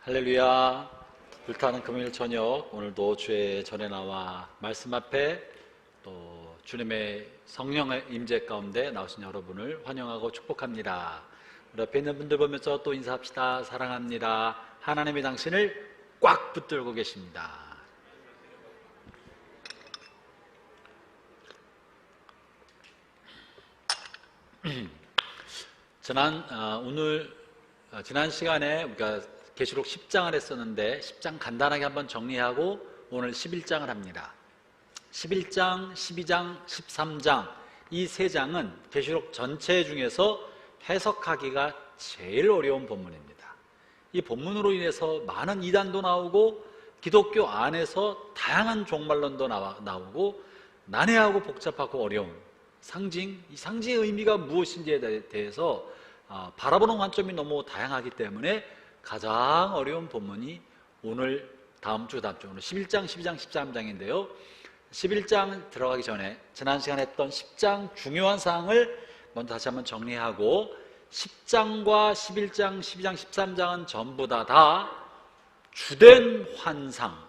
할렐루야. 불타는 금요일 저녁, 오늘도 주의 전에 나와 말씀 앞에 또 주님의 성령의 임재 가운데 나오신 여러분을 환영하고 축복합니다. 우리 옆에 있는 분들 보면서 또 인사합시다. 사랑합니다. 하나님이 당신을 꽉 붙들고 계십니다. 지난 시간에 우리가 계시록 10장을 했었는데 10장 간단하게 한번 정리하고 오늘 11장을 합니다. 11장, 12장, 13장 이 세 장은 계시록 전체 중에서 해석하기가 제일 어려운 본문입니다. 이 본문으로 인해서 많은 이단도 나오고 기독교 안에서 다양한 종말론도 나오고 난해하고 복잡하고 어려운 이 상징의 의미가 무엇인지에 대해서 바라보는 관점이 너무 다양하기 때문에 가장 어려운 본문이 오늘 다음 주 오늘 11장, 12장, 13장인데요 11장 들어가기 전에 지난 시간에 했던 10장 중요한 사항을 먼저 다시 한번 정리하고 10장과 11장, 12장, 13장은 전부 다 주된 환상,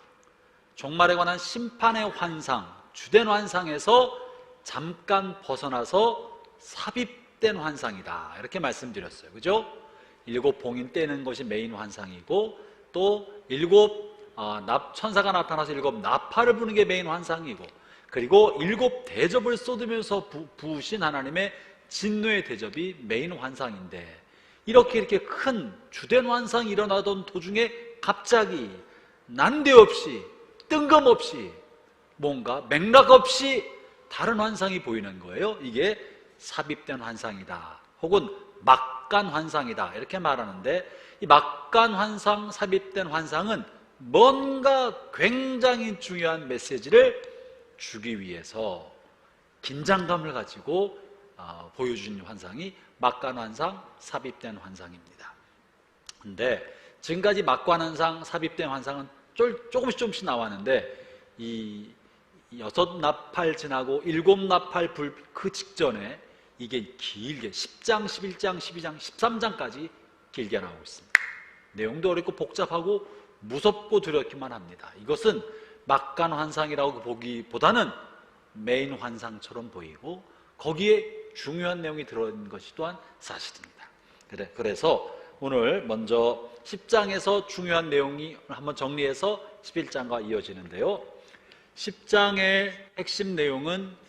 종말에 관한 심판의 환상, 주된 환상에서 잠깐 벗어나서 삽입된 환상이다 이렇게 말씀드렸어요. 그죠? 7 봉인 떼는 것이 메인 환상이고 또 7 천사가 나타나서 7 나팔을 부는 게 메인 환상이고 그리고 7 대접을 쏟으면서 부으신 하나님의 진노의 대접이 메인 환상인데 이렇게 큰 주된 환상이 일어나던 도중에 갑자기 난데없이 뜬금없이 뭔가 맥락 없이 다른 환상이 보이는 거예요. 이게 삽입된 환상이다 혹은 막간 환상이다 이렇게 말하는데 이 막간 환상, 삽입된 환상은 뭔가 굉장히 중요한 메시지를 주기 위해서 긴장감을 가지고 보여준 환상이 막간 환상, 삽입된 환상입니다. 근데 지금까지 막간 환상, 삽입된 환상은 조금씩 나왔는데 이 6 나팔 지나고 7 나팔 불 그 직전에 이게 길게 10장, 11장, 12장, 13장까지 길게 나오고 있습니다. 내용도 어렵고 복잡하고 무섭고 두렵기만 합니다. 이것은 막간 환상이라고 보기보다는 메인 환상처럼 보이고 거기에 중요한 내용이 들어있는 것이 또한 사실입니다. 그래서 오늘 먼저 10장에서 중요한 내용이 한번 정리해서 11장과 이어지는데요 10장의 핵심 내용은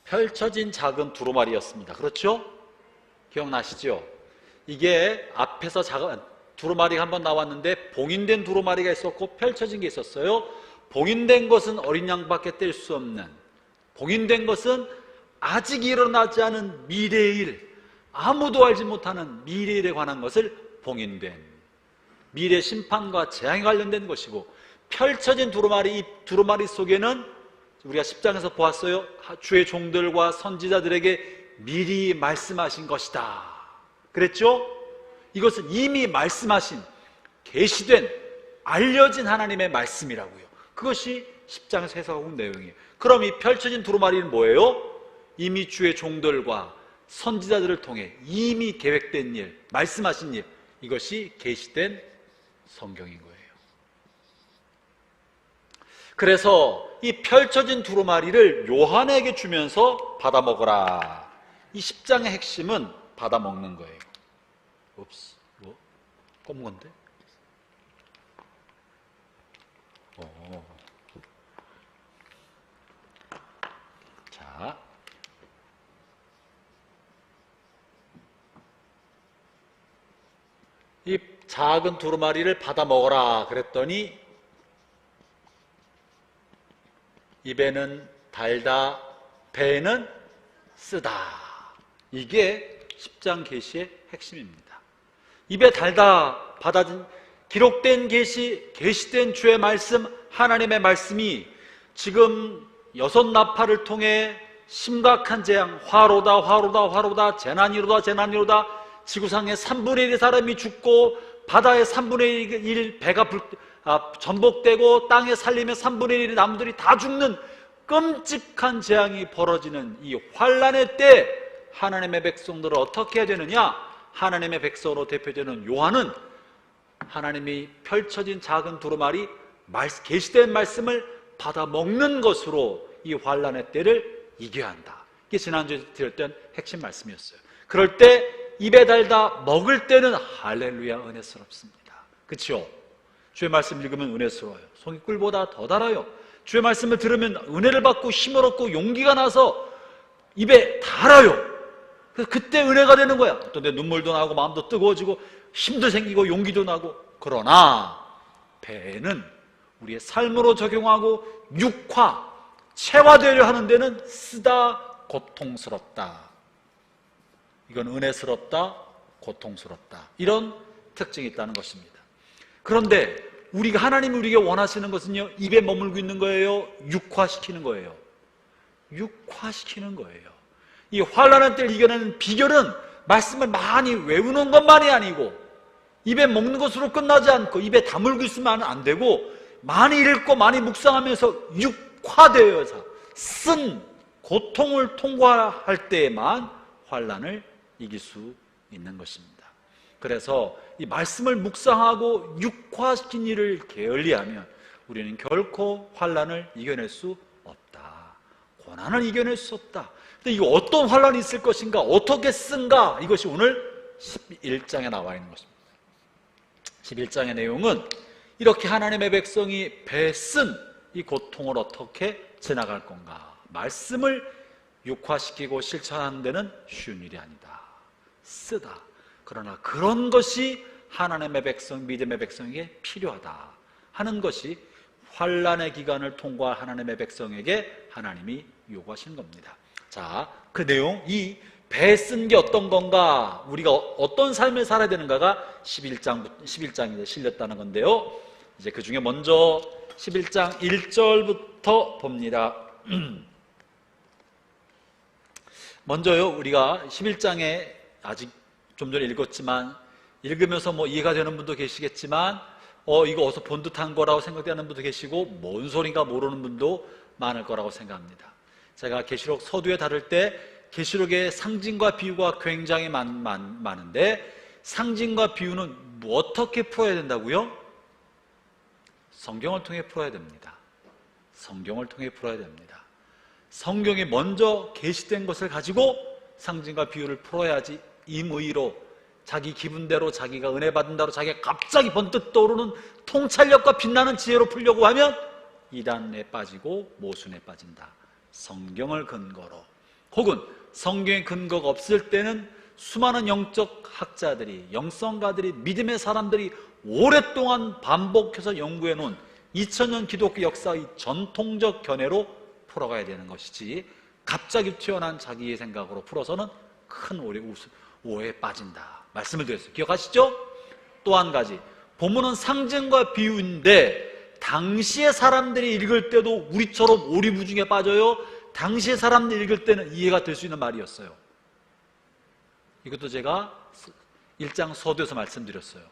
펼쳐진 작은 두루마리였습니다. 그렇죠? 기억나시죠? 이게 앞에서 작은 두루마리가 한번 나왔는데 봉인된 두루마리가 있었고 펼쳐진 게 있었어요. 봉인된 것은 어린 양밖에 뗄 수 없는, 봉인된 것은 아직 일어나지 않은 미래의 일, 아무도 알지 못하는 미래의 일에 관한 것을 봉인된 미래 심판과 재앙에 관련된 것이고 펼쳐진 두루마리, 이 두루마리 속에는 우리가 10장에서 보았어요. 주의 종들과 선지자들에게 미리 말씀하신 것이다 그랬죠? 이것은 이미 말씀하신, 계시된, 알려진 하나님의 말씀이라고요. 그것이 10장에서 해석하고 있는 내용이에요. 그럼 이 펼쳐진 두루마리는 뭐예요? 이미 주의 종들과 선지자들을 통해 이미 계획된 일, 말씀하신 일, 이것이 계시된 성경인 거예요. 그래서 이 펼쳐진 두루마리를 요한에게 주면서 받아먹어라. 이 10장의 핵심은 받아먹는 거예요. 뭐? 검은 건데? 자, 이 작은 두루마리를 받아먹어라 그랬더니 입에는 달다, 배에는 쓰다. 이게 10장 계시의 핵심입니다. 입에 달다, 기록된 계시된 주의 말씀, 하나님의 말씀이 지금 6 나팔을 통해 심각한 재앙, 화로다, 재난이로다, 지구상의 3분의 1의 사람이 죽고 바다의 3분의 1 배가 전복되고 땅에 살리면 3분의 1의 나무들이 다 죽는 끔찍한 재앙이 벌어지는 이 환란의 때 하나님의 백성들을 어떻게 해야 되느냐? 하나님의 백성으로 대표되는 요한은 하나님이 펼쳐진 작은 두루마리 계시된 말씀을 받아 먹는 것으로 이 환란의 때를 이겨야 한다. 이게 지난주에 드렸던 핵심 말씀이었어요. 그럴 때 입에 달다 먹을 때는 할렐루야 은혜스럽습니다. 그렇죠? 주의 말씀 읽으면 은혜스러워요. 송이 꿀보다 더 달아요. 주의 말씀을 들으면 은혜를 받고 힘을 얻고 용기가 나서 입에 달아요. 그때 은혜가 되는 거야. 어떤 데 눈물도 나고 마음도 뜨거워지고 힘도 생기고 용기도 나고. 그러나 배는 우리의 삶으로 적용하고 육화, 체화되려 하는 데는 쓰다 고통스럽다. 이건 은혜스럽다, 고통스럽다. 이런 특징이 있다는 것입니다. 그런데 하나님이 우리에게 원하시는 것은요, 입에 머물고 있는 거예요? 육화시키는 거예요? 육화시키는 거예요. 이 환란의 때를 이겨내는 비결은 말씀을 많이 외우는 것만이 아니고 입에 먹는 것으로 끝나지 않고 입에 다물고 있으면 안 되고 많이 읽고 많이 묵상하면서 육화되어서 쓴 고통을 통과할 때에만 환란을 이길 수 있는 것입니다. 그래서 이 말씀을 묵상하고 육화시킨 일을 게을리하면 우리는 결코 환란을 이겨낼 수 없다. 고난을 이겨낼 수 없다. 근데 이거 어떤 환란이 있을 것인가? 어떻게 쓴가? 이것이 오늘 11장에 나와 있는 것입니다. 11장의 내용은 이렇게 하나님의 백성이 배쓴 이 고통을 어떻게 지나갈 건가? 말씀을 육화시키고 실천하는 데는 쉬운 일이 아니다. 쓰다. 그러나 그런 것이 하나님의 백성, 믿음의 백성에게 필요하다 하는 것이 환란의 기간을 통과할 하나님의 백성에게 하나님이 요구하시는 겁니다. 자, 그 내용, 이 배 쓴 게 어떤 건가, 우리가 어떤 삶을 살아야 되는가가 11장에 실렸다는 건데요. 이제 그 중에 먼저 11장 1절부터 봅니다. 먼저요, 우리가 11장에 아직 좀 전에 읽었지만 읽으면서 이해가 되는 분도 계시겠지만 이거 어디서 본 듯한 거라고 생각되는 분도 계시고 뭔 소린가 모르는 분도 많을 거라고 생각합니다. 제가 계시록 서두에 다룰 때 계시록의 상징과 비유가 굉장히 많은데 상징과 비유는 어떻게 풀어야 된다고요? 성경을 통해 풀어야 됩니다. 성경을 통해 풀어야 됩니다. 성경에 먼저 계시된 것을 가지고 상징과 비유를 풀어야지 임의로 자기 기분대로 자기가 은혜 받는다로 자기가 갑자기 번뜩 떠오르는 통찰력과 빛나는 지혜로 풀려고 하면 이단에 빠지고 모순에 빠진다. 성경을 근거로, 혹은 성경의 근거가 없을 때는 수많은 영적 학자들이, 영성가들이, 믿음의 사람들이 오랫동안 반복해서 연구해 놓은 2000년 기독교 역사의 전통적 견해로 풀어가야 되는 것이지 갑자기 튀어난 자기의 생각으로 풀어서는 큰 오해에 빠진다 말씀을 드렸어요. 기억하시죠? 또 한 가지, 본문은 상징과 비유인데 당시의 사람들이 읽을 때도 우리처럼 오리무중에 빠져요. 당시의 사람들이 읽을 때는 이해가 될 수 있는 말이었어요. 이것도 제가 1장 서두에서 말씀드렸어요.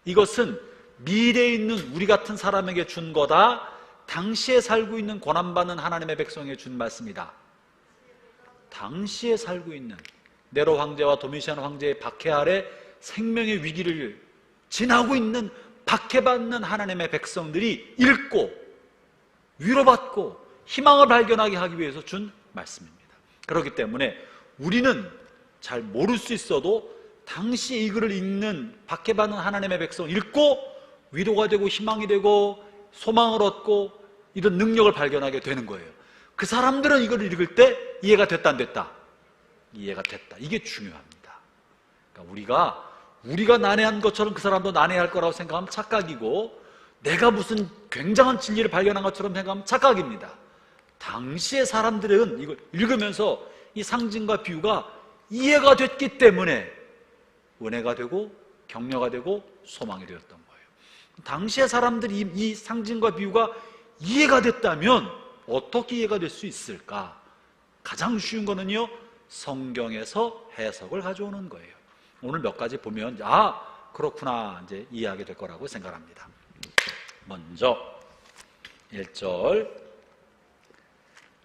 이것은 미래에 있는 우리 같은 사람에게 준 거다. 당시에 살고 있는 고난받는 하나님의 백성에게 준 말씀이다. 당시에 살고 있는 네로 황제와 도미시안 황제의 박해 아래 생명의 위기를 지나고 있는 박해받는 하나님의 백성들이 읽고 위로받고 희망을 발견하게 하기 위해서 준 말씀입니다. 그렇기 때문에 우리는 잘 모를 수 있어도 당시 이 글을 읽는 박해받는 하나님의 백성을 읽고 위로가 되고 희망이 되고 소망을 얻고 이런 능력을 발견하게 되는 거예요. 그 사람들은 이걸 읽을 때 이해가 됐다 안 됐다? 이해가 됐다. 이게 중요합니다. 그러니까 우리가 난해한 것처럼 그 사람도 난해할 거라고 생각하면 착각이고, 내가 무슨 굉장한 진리를 발견한 것처럼 생각하면 착각입니다. 당시의 사람들은 이걸 읽으면서 이 상징과 비유가 이해가 됐기 때문에 은혜가 되고 격려가 되고 소망이 되었던 거예요. 당시의 사람들이 이 상징과 비유가 이해가 됐다면 어떻게 이해가 될 수 있을까? 가장 쉬운 거는요, 성경에서 해석을 가져오는 거예요. 오늘 몇 가지 보면 그렇구나 이제 이해하게 될 거라고 생각합니다. 먼저 1절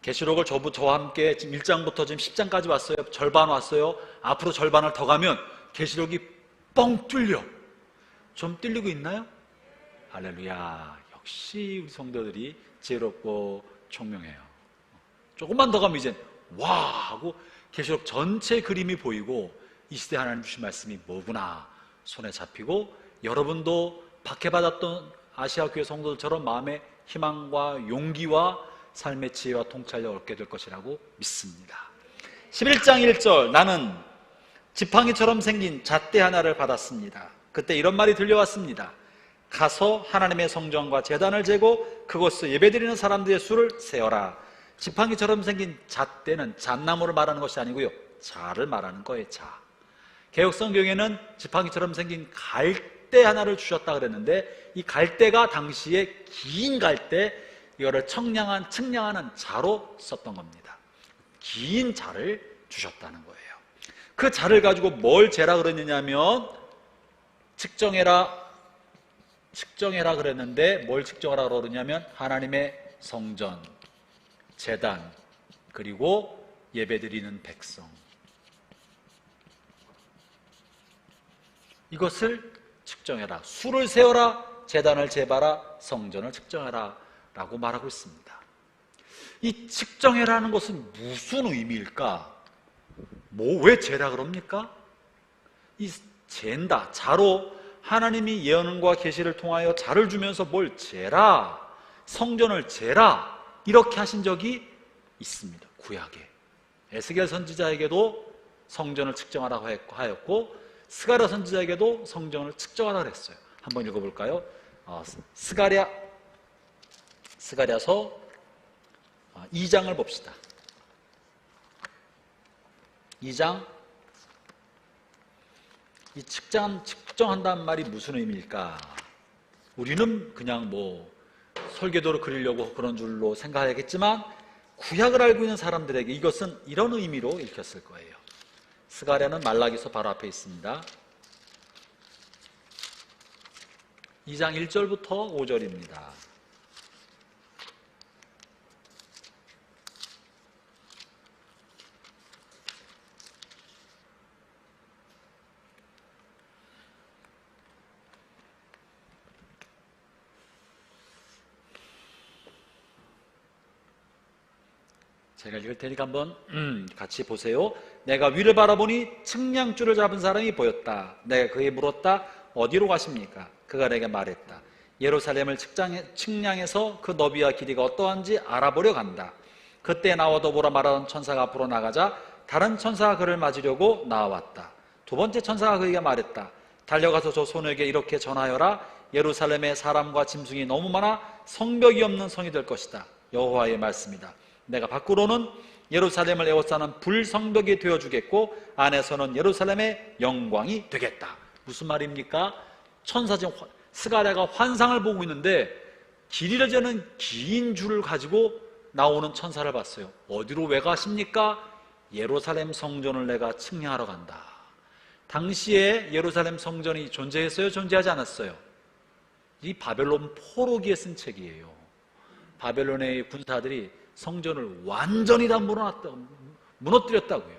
계시록을 저와 함께 지금 1장부터 지금 10장까지 왔어요. 절반 왔어요. 앞으로 절반을 더 가면 계시록이 뻥 뚫려. 좀 뚫리고 있나요? 할렐루야. 역시 우리 성도들이 지혜롭고 총명해요. 조금만 더 가면 이제 와 하고 계시록 전체 그림이 보이고 이 시대 하나님 주신 말씀이 뭐구나 손에 잡히고 여러분도 박해받았던 아시아 교회 성도들처럼 마음의 희망과 용기와 삶의 지혜와 통찰력을 얻게 될 것이라고 믿습니다. 11장 1절 나는 지팡이처럼 생긴 잣대 하나를 받았습니다. 그때 이런 말이 들려왔습니다. 가서 하나님의 성전과 제단을 재고 그곳에 예배드리는 사람들의 수를 세어라. 지팡이처럼 생긴 잣대는 잣나무를 말하는 것이 아니고요, 자를 말하는 거예요. 자. 개역성경에는 지팡이처럼 생긴 갈대 하나를 주셨다 그랬는데 이 갈대가 당시에 긴 갈대, 이거를 측량하는 자로 썼던 겁니다. 긴 자를 주셨다는 거예요. 그 자를 가지고 뭘 재라 그랬느냐면 측정해라 그랬는데 뭘 측정하라 그러냐면 하나님의 성전, 제단, 그리고 예배드리는 백성, 이것을 측정해라. 수를 세어라, 제단을 재봐라, 성전을 측정해라 라고 말하고 있습니다. 이 측정해라는 것은 무슨 의미일까? 왜 재라 그럽니까? 이 잰다, 자로 하나님이 예언과 계시를 통하여 자를 주면서 뭘 재라, 성전을 재라 이렇게 하신 적이 있습니다. 구약에 에스겔 선지자에게도 성전을 측정하라고 하였고 스가랴 선지자에게도 성전을 측정하라고 했어요. 한번 읽어볼까요? 스가랴서 2장을 봅시다. 2장. 이 측정한다는 말이 무슨 의미일까? 우리는 그냥 설계도를 그리려고 그런 줄로 생각하겠지만 구약을 알고 있는 사람들에게 이것은 이런 의미로 읽혔을 거예요. 스가랴는 말라기서 바로 앞에 있습니다. 2장 1절부터 5절입니다. 제가 읽을 테니까 한번 같이 보세요. 내가 위를 바라보니 측량줄을 잡은 사람이 보였다. 내가 그에게 물었다. 어디로 가십니까? 그가 내게 말했다. 예루살렘을 측량해서 그 너비와 길이가 어떠한지 알아보려 간다. 그때 나와 더불어 말하던 천사가 앞으로 나가자 다른 천사가 그를 맞으려고 나와왔다. 두 번째 천사가 그에게 말했다. 달려가서 저 소녀에게 이렇게 전하여라. 예루살렘에 사람과 짐승이 너무 많아 성벽이 없는 성이 될 것이다. 여호와의 말씀이다. 내가 밖으로는 예루살렘을 에워싸는 불성벽이 되어주겠고 안에서는 예루살렘의 영광이 되겠다. 무슨 말입니까? 천사 지금 스가랴가 환상을 보고 있는데 길이를 재는 긴 줄을 가지고 나오는 천사를 봤어요. 어디로 왜 가십니까? 예루살렘 성전을 내가 측량하러 간다. 당시에 예루살렘 성전이 존재했어요? 존재하지 않았어요? 이 바벨론 포로기에 쓴 책이에요. 바벨론의 군사들이 성전을 완전히 다 무너뜨렸다고요.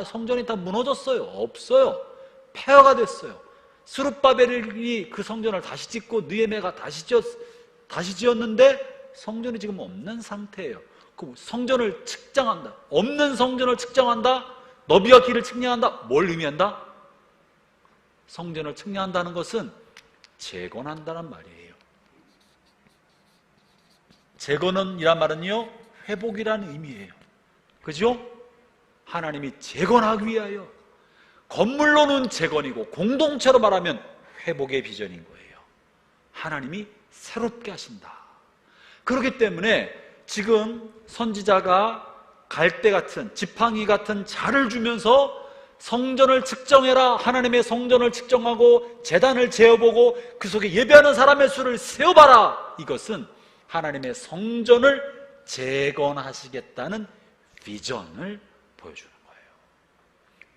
성전이 다 무너졌어요. 없어요. 폐허가 됐어요. 스룹바벨이 그 성전을 다시 짓고 느헤미야가 다시 지었는데 성전이 지금 없는 상태예요. 그 성전을 측정한다. 없는 성전을 측정한다. 너비와 길을 측량한다. 뭘 의미한다? 성전을 측량한다는 것은 재건한다는 말이에요. 재건이란 말은요, 회복이라는 의미예요. 그죠? 하나님이 재건하기 위하여, 건물로는 재건이고 공동체로 말하면 회복의 비전인 거예요. 하나님이 새롭게 하신다. 그렇기 때문에 지금 선지자가 갈대 같은, 지팡이 같은 자를 주면서 성전을 측정해라, 하나님의 성전을 측정하고 제단을 재어보고 그 속에 예배하는 사람의 수를 세어봐라. 이것은 하나님의 성전을 재건하시겠다는 비전을 보여주는 거예요.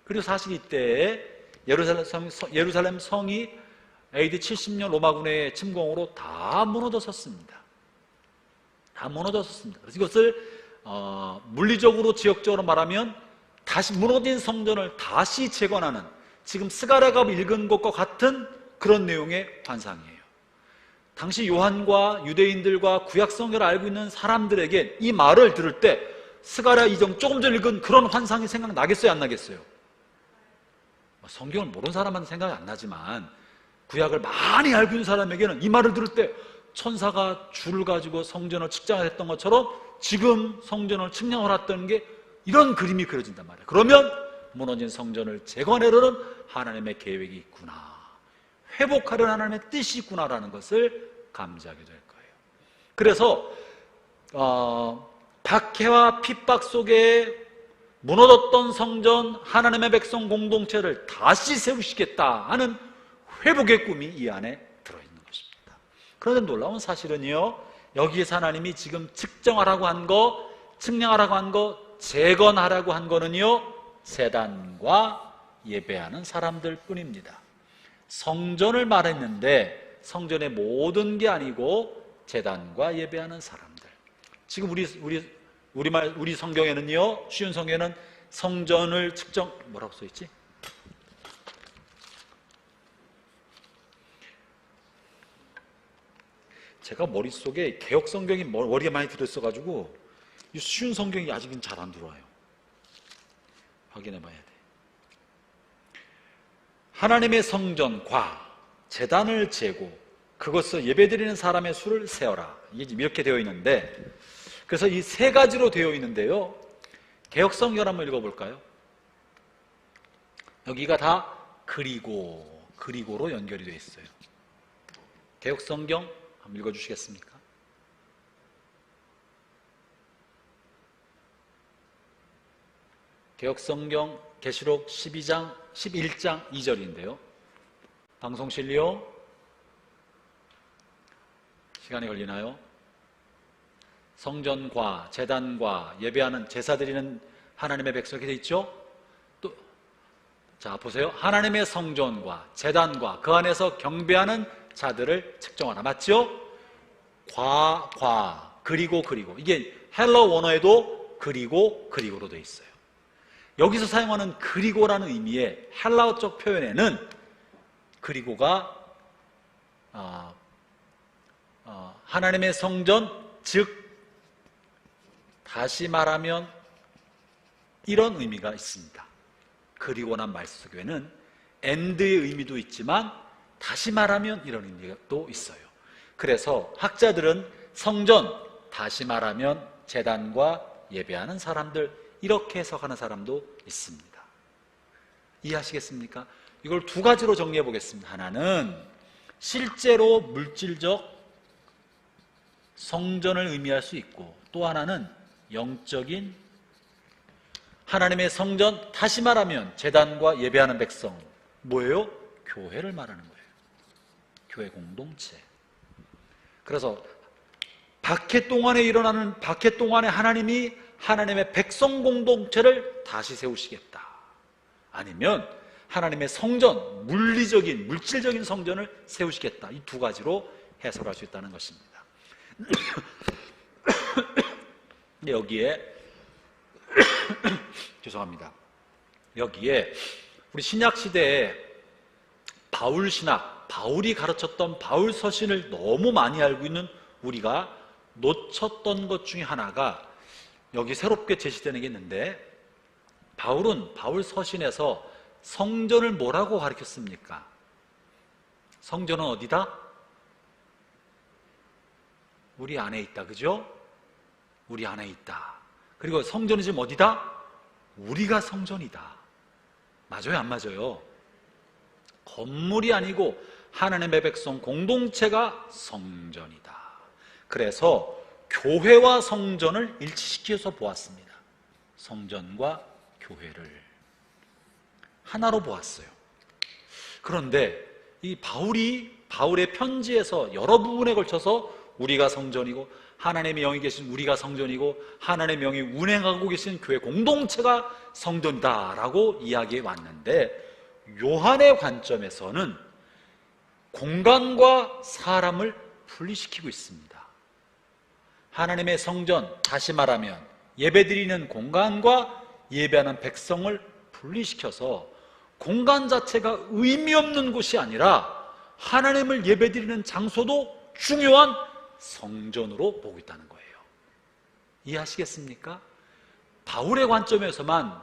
그리고 사실 이때 예루살렘 성이 AD 70년 로마군의 침공으로 다 무너졌었습니다. 다 무너졌었습니다. 그래서 이것을 물리적으로 지역적으로 말하면 다시 무너진 성전을 다시 재건하는, 지금 스가랴가 읽은 것과 같은 그런 내용의 환상이에요. 당시 요한과 유대인들과 구약성경을 알고 있는 사람들에게 이 말을 들을 때 스가랴 이정 조금 전 읽은 그런 환상이 생각나겠어요, 안 나겠어요? 성경을 모르는 사람한테 생각이 안 나지만 구약을 많이 알고 있는 사람에게는 이 말을 들을 때 천사가 줄을 가지고 성전을 측량을 했던 것처럼 지금 성전을 측량을 했던 게 이런 그림이 그려진단 말이에요. 그러면 무너진 성전을 재건하려는 하나님의 계획이 있구나, 회복하려는 하나님의 뜻이 있구나라는 것을 감지하게 될 거예요. 그래서 박해와 핍박 속에 무너졌던 성전, 하나님의 백성 공동체를 다시 세우시겠다 하는 회복의 꿈이 이 안에 들어있는 것입니다. 그런데 놀라운 사실은요, 여기에서 하나님이 지금 측정하라고 한 거, 측량하라고 한 거, 재건하라고 한 거는요, 제단과 예배하는 사람들 뿐입니다. 성전을 말했는데 성전의 모든 게 아니고 제단과 예배하는 사람들. 지금 우리 성경에는요, 쉬운 성경에는 성전을 뭐라고 써있지? 제가 머릿속에 개역 성경이 머리에 많이 들어있어가지고 이 쉬운 성경이 아직은 잘 안 들어와요. 확인해 봐야 돼. 하나님의 성전과 제단을 재고 그것을 예배드리는 사람의 수를 세어라, 이렇게 되어 있는데, 그래서 이 세 가지로 되어 있는데요, 개역 성경 한번 읽어볼까요? 여기가 다 그리고로 연결이 되어 있어요. 개역 성경 한번 읽어주시겠습니까? 개역성경 계시록 11장 2절인데요. 방송실리요? 시간이 걸리나요? 성전과 제단과 예배하는 제사 드리는 하나님의 백성 이렇게 돼 있죠? 또, 자 보세요. 하나님의 성전과 제단과 그 안에서 경배하는 자들을 측정하라. 맞죠? 그리고 이게 헬러 원어에도 그리고로 되어 있어요. 여기서 사용하는 그리고라는 의미의 헬라어적 표현에는 그리고가 하나님의 성전, 즉 다시 말하면 이런 의미가 있습니다. 그리고란 말 속에는 and의 의미도 있지만 다시 말하면 이런 의미도 있어요. 그래서 학자들은 성전, 다시 말하면 제단과 예배하는 사람들, 이렇게 해석하는 사람도 있습니다. 이해하시겠습니까? 이걸 두 가지로 정리해 보겠습니다. 하나는 실제로 물질적 성전을 의미할 수 있고, 또 하나는 영적인 하나님의 성전, 다시 말하면 제단과 예배하는 백성, 뭐예요? 교회를 말하는 거예요. 교회 공동체. 그래서 박해 동안에 일어나는, 박해 동안에 하나님이 하나님의 백성 공동체를 다시 세우시겠다, 아니면 하나님의 성전, 물질적인 성전을 세우시겠다, 이 두 가지로 해석할 수 있다는 것입니다. 여기에 죄송합니다. 여기에 우리 신약 시대에 바울 신학, 바울이 가르쳤던 바울 서신을 너무 많이 알고 있는 우리가 놓쳤던 것 중에 하나가 여기 새롭게 제시되는 게 있는데, 바울은 바울 서신에서 성전을 뭐라고 가르쳤습니까? 성전은 어디다? 우리 안에 있다, 그죠? 우리 안에 있다. 그리고 성전은 지금 어디다? 우리가 성전이다. 맞아요, 안 맞아요? 건물이 아니고 하나님의 백성 공동체가 성전이다. 그래서 교회와 성전을 일치시켜서 보았습니다. 성전과 교회를 하나로 보았어요. 그런데 이 바울의 편지에서 여러 부분에 걸쳐서 우리가 성전이고 하나님의 영이 계신 우리가 성전이고 하나님의 영이 운행하고 계신 교회 공동체가 성전이다 라고 이야기해 왔는데, 요한의 관점에서는 공간과 사람을 분리시키고 있습니다. 하나님의 성전, 다시 말하면 예배드리는 공간과 예배하는 백성을 분리시켜서 공간 자체가 의미 없는 곳이 아니라 하나님을 예배드리는 장소도 중요한 성전으로 보고 있다는 거예요. 이해하시겠습니까? 바울의 관점에서만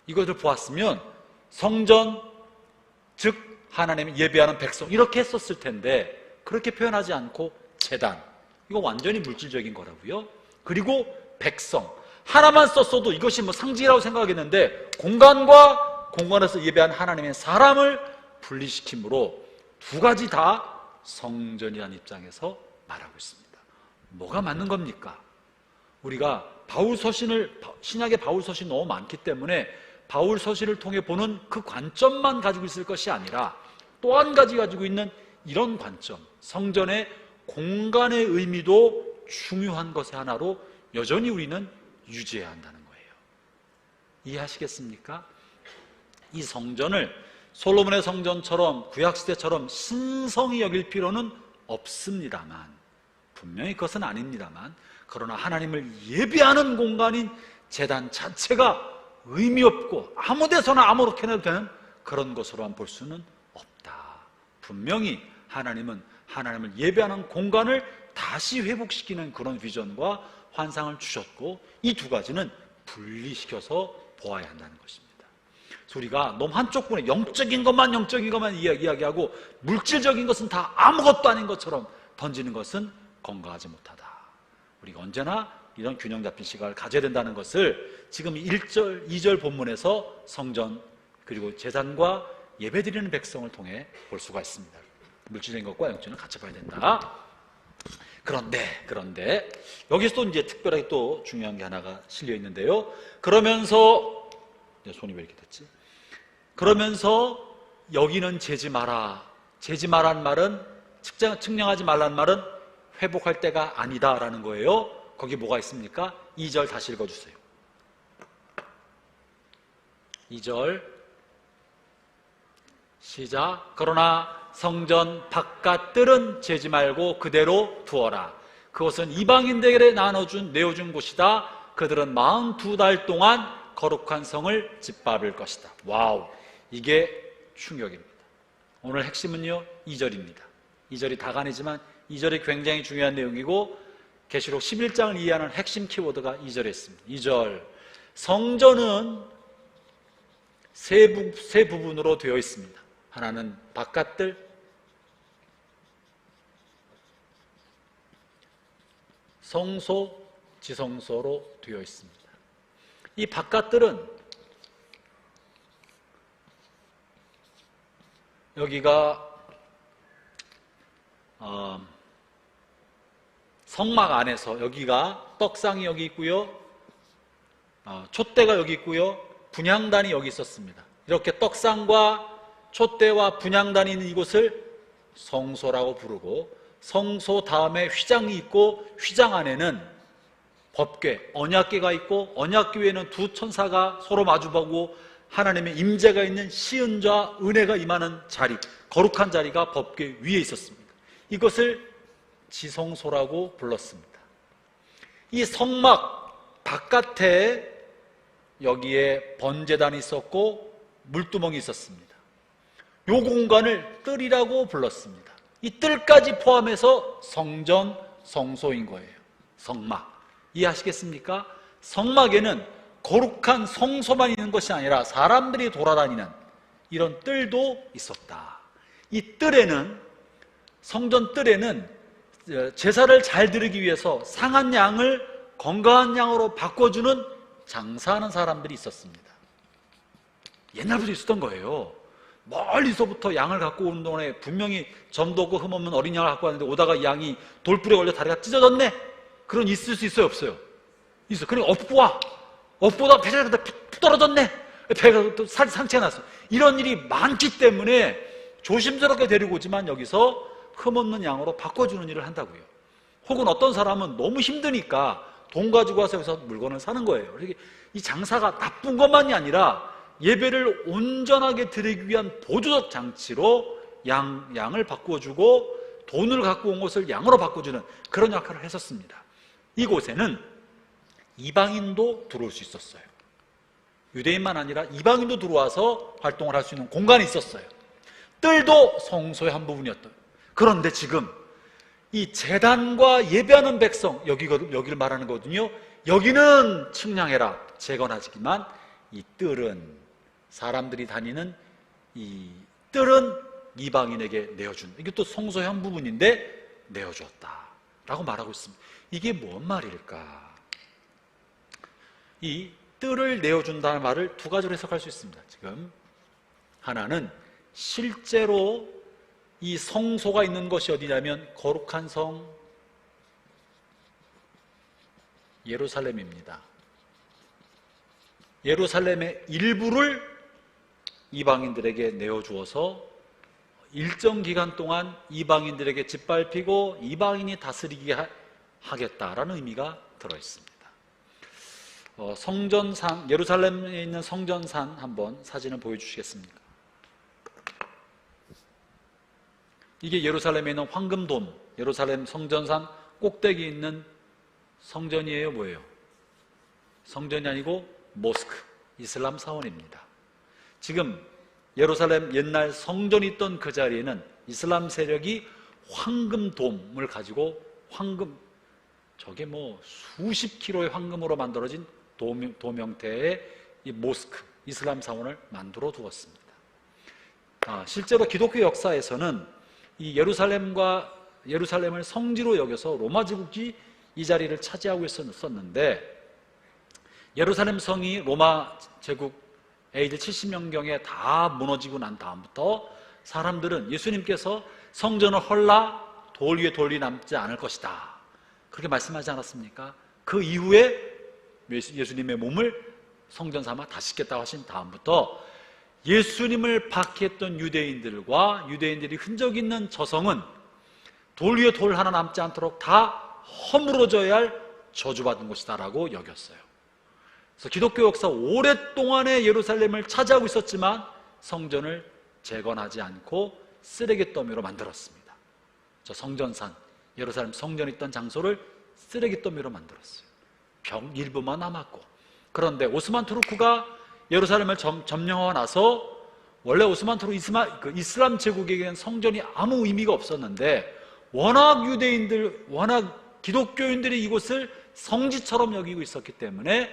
이것을 보았으면 성전, 즉 하나님을 예배하는 백성 이렇게 했었을 텐데 그렇게 표현하지 않고 제단, 이거 완전히 물질적인 거라고요. 그리고 백성 하나만 썼어도 이것이 뭐 상징이라고 생각하겠는데 공간과 공간에서 예배한 하나님의 사람을 분리시킴으로 두 가지 다 성전이라는 입장에서 말하고 있습니다. 뭐가 맞는 겁니까? 우리가 바울 서신을, 신약의 바울 서신이 너무 많기 때문에 바울 서신을 통해 보는 그 관점만 가지고 있을 것이 아니라 또 한 가지 가지고 있는 이런 관점, 성전의 공간의 의미도 중요한 것의 하나로 여전히 우리는 유지해야 한다는 거예요. 이해하시겠습니까? 이 성전을 솔로몬의 성전처럼 구약시대처럼 신성히 여길 필요는 없습니다만, 분명히 그것은 아닙니다만, 그러나 하나님을 예배하는 공간인 제단 자체가 의미 없고 아무 데서나 아무렇게나 해도 되는 그런 것으로만 볼 수는 없다. 분명히 하나님은 하나님을 예배하는 공간을 다시 회복시키는 그런 비전과 환상을 주셨고 이 두 가지는 분리시켜서 보아야 한다는 것입니다. 그래서 우리가 너무 한쪽 분에 영적인 것만 이야기하고 물질적인 것은 다 아무것도 아닌 것처럼 던지는 것은 건강하지 못하다. 우리가 언제나 이런 균형 잡힌 시각을 가져야 된다는 것을 지금 1절, 2절 본문에서 성전 그리고 제단과 예배드리는 백성을 통해 볼 수가 있습니다. 물질적인 것과 영적인 같이 봐야 된다. 그런데 여기서 또 이제 특별하게 또 중요한 게 하나가 실려 있는데요. 그러면서 손이 왜 이렇게 됐지? 그러면서 여기는 재지 마라. 재지 마란 말은 측량하지 말란 말은 회복할 때가 아니다라는 거예요. 거기 뭐가 있습니까? 2절 다시 읽어주세요. 2절 시작. 그러나 성전 바깥들은 재지 말고 그대로 두어라. 그것은 이방인들에게 내어준 곳이다. 그들은 42달 동안 거룩한 성을 짓밟을 것이다. 와우, 이게 충격입니다. 오늘 핵심은요 2절입니다. 2절이 다가 아니지만 2절이 굉장히 중요한 내용이고 계시록 11장을 이해하는 핵심 키워드가 2절에 있습니다. 2절, 성전은 세 부분으로 되어 있습니다. 하나는 바깥들, 성소, 지성소로 되어 있습니다. 이 바깥들은 여기가 성막 안에서 여기가 떡상이 여기 있고요, 촛대가 여기 있고요, 분향단이 여기 있었습니다. 이렇게 떡상과 촛대와 분향단이 있는 이곳을 성소라고 부르고, 성소 다음에 휘장이 있고 휘장 안에는 법궤, 언약궤가 있고 언약궤에는 두 천사가 서로 마주보고 하나님의 임재가 있는 시은좌 은혜가 임하는 자리, 거룩한 자리가 법궤 위에 있었습니다. 이것을 지성소라고 불렀습니다. 이 성막 바깥에 여기에 번제단이 있었고 물두멍이 있었습니다. 이 공간을 뜰이라고 불렀습니다. 이 뜰까지 포함해서 성전, 성소인 거예요. 성막. 이해하시겠습니까? 성막에는 거룩한 성소만 있는 것이 아니라 사람들이 돌아다니는 이런 뜰도 있었다. 이 뜰에는, 성전 뜰에는 제사를 잘 드리기 위해서 상한 양을 건강한 양으로 바꿔주는 장사하는 사람들이 있었습니다. 옛날부터 있었던 거예요. 멀리서부터 양을 갖고 오는 동안에 분명히 점도 없고 흠없는 어린 양을 갖고 왔는데 오다가 이 양이 돌불에 걸려 다리가 찢어졌네? 그런 있을 수 있어요, 없어요? 있어. 그러니까 업보다 배가 푹 떨어졌네? 배가 또 상처가 났어. 이런 일이 많기 때문에 조심스럽게 데리고 오지만 여기서 흠없는 양으로 바꿔주는 일을 한다고요. 혹은 어떤 사람은 너무 힘드니까 돈 가지고 와서 여기서 물건을 사는 거예요. 이 장사가 나쁜 것만이 아니라 예배를 온전하게 드리기 위한 보조적 장치로 양을 바꾸어주고 돈을 갖고 온 것을 양으로 바꿔주는 그런 역할을 했었습니다. 이곳에는 이방인도 들어올 수 있었어요. 유대인만 아니라 이방인도 들어와서 활동을 할 수 있는 공간이 있었어요. 뜰도 성소의 한 부분이었던. 그런데 지금 이 제단과 예배하는 백성, 여기를 말하는 거거든요. 여기는 측량해라, 재건하지만 이 뜰은, 사람들이 다니는 이 뜰은 이방인에게 내어준, 이게 또 성소의 한 부분인데 내어주었다 라고 말하고 있습니다. 이게 뭔 말일까? 이 뜰을 내어준다는 말을 두 가지로 해석할 수 있습니다. 지금 하나는 실제로 이 성소가 있는 것이 어디냐면 거룩한 성 예루살렘입니다. 예루살렘의 일부를 이방인들에게 내어주어서 일정 기간 동안 이방인들에게 짓밟히고 이방인이 다스리게 하겠다라는 의미가 들어있습니다. 성전산, 예루살렘에 있는 성전산 한번 사진을 보여주시겠습니까? 이게 예루살렘에 있는 황금돔, 예루살렘 성전산 꼭대기에 있는 성전이에요, 뭐예요? 성전이 아니고 모스크, 이슬람 사원입니다. 지금 예루살렘 옛날 성전이 있던 그 자리에는 이슬람 세력이 황금돔을 가지고 저게 뭐 수십 킬로의 황금으로 만들어진 돔 형태의 이 모스크, 이슬람 사원을 만들어 두었습니다. 실제로 기독교 역사에서는 이 예루살렘을 성지로 여겨서 로마 제국이 이 자리를 차지하고 있었는데, 예루살렘 성이 로마 제국 AD 70년경에 다 무너지고 난 다음부터 사람들은 예수님께서 성전을 헐라 돌 위에 돌이 남지 않을 것이다, 그렇게 말씀하지 않았습니까? 그 이후에 예수님의 몸을 성전 삼아 다시 짓겠다고 하신 다음부터 예수님을 박해했던 유대인들과 유대인들이 흔적 있는 저성은 돌 위에 돌 하나 남지 않도록 다 허물어져야 할 저주받은 곳이다라고 여겼어요. 그래서 기독교 역사 오랫동안에 예루살렘을 차지하고 있었지만 성전을 재건하지 않고 쓰레기 더미로 만들었습니다. 저 성전산, 예루살렘 성전이 있던 장소를 쓰레기 더미로 만들었어요. 벽 일부만 남았고. 그런데 오스만 투르크가 예루살렘을 점령하고 나서, 원래 오스만 투르크 이슬람 제국에게는 성전이 아무 의미가 없었는데 워낙 유대인들, 워낙 기독교인들이 이곳을 성지처럼 여기고 있었기 때문에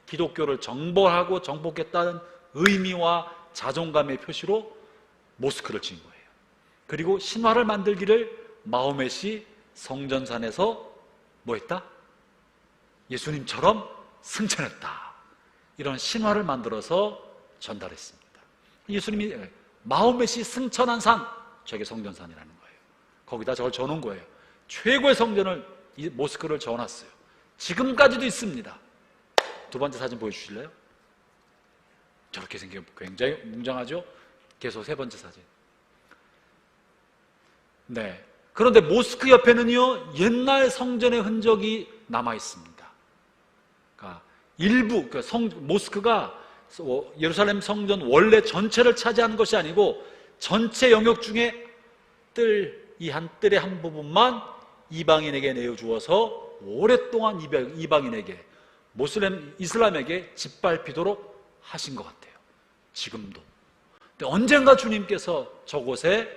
기독교를 정복하고 정복했다는 의미와 자존감의 표시로 모스크를 지은 거예요. 그리고 신화를 만들기를 마호멧이 성전산에서 뭐 했다? 예수님처럼 승천했다, 이런 신화를 만들어서 전달했습니다. 예수님이 마호멧이 승천한 산, 저게 성전산이라는 거예요. 거기다 저걸 저어놓은 거예요. 최고의 성전을, 이 모스크를 저어놨어요. 지금까지도 있습니다. 두 번째 사진 보여주실래요? 저렇게 생겨 굉장히 웅장하죠? 계속 세 번째 사진. 네. 그런데 모스크 옆에는요, 옛날 성전의 흔적이 남아 있습니다. 그러니까 일부, 모스크가 예루살렘 성전 원래 전체를 차지하는 것이 아니고 전체 영역 중에 이 한 뜰의 한 부분만 이방인에게 내어주어서 오랫동안 이방인에게, 이슬람에게 짓밟히도록 하신 것 같아요. 지금도. 근데 언젠가 주님께서 저곳에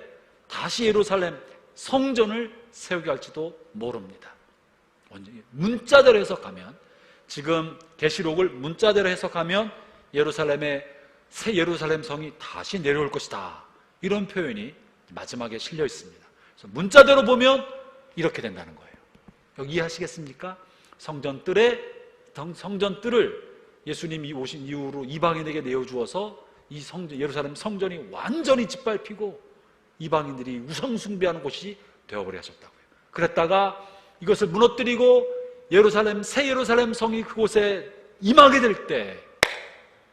다시 예루살렘 성전을 세우게 할지도 모릅니다. 문자대로 해석하면, 지금 계시록을 문자대로 해석하면 새 예루살렘 성이 다시 내려올 것이다, 이런 표현이 마지막에 실려 있습니다. 그래서 문자대로 보면 이렇게 된다는 거예요. 여기 이해하시겠습니까? 성전 뜰을 예수님이 오신 이후로 이방인에게 내어주어서 이 예루살렘 성전이 완전히 짓밟히고 이방인들이 우상숭배하는 곳이 되어버려 하셨다고요. 그랬다가 이것을 무너뜨리고 새 예루살렘 성이 그곳에 임하게 될 때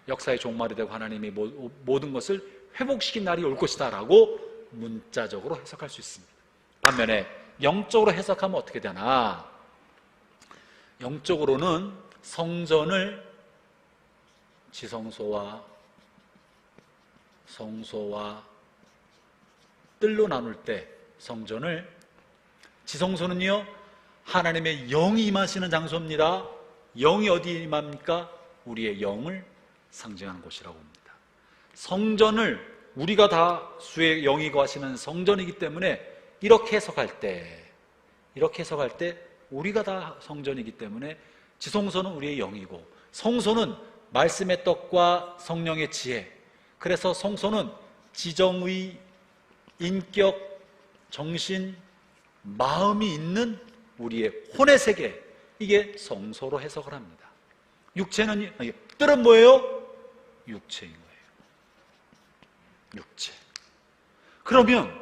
역사의 종말이 되고 하나님이 모든 것을 회복시킨 날이 올 것이다 라고 문자적으로 해석할 수 있습니다. 반면에 영적으로 해석하면 어떻게 되나? 영적으로는 성전을 지성소와 성소와 뜰로 나눌 때 성전을, 지성소는요 하나님의 영이 임하시는 장소입니다. 영이 어디 임합니까? 우리의 영을 상징하는 곳이라고 합니다. 성전을 우리가 다 주의 영이 거하시는 성전이기 때문에 이렇게 해석할 때 우리가 다 성전이기 때문에 지성소는 우리의 영이고 성소는 말씀의 떡과 성령의 지혜, 그래서 성소는 지정의, 인격, 정신, 마음이 있는 우리의 혼의 세계, 이게 성소로 해석을 합니다. 육체는, 뜰은 뭐예요? 육체인 거예요. 육체. 그러면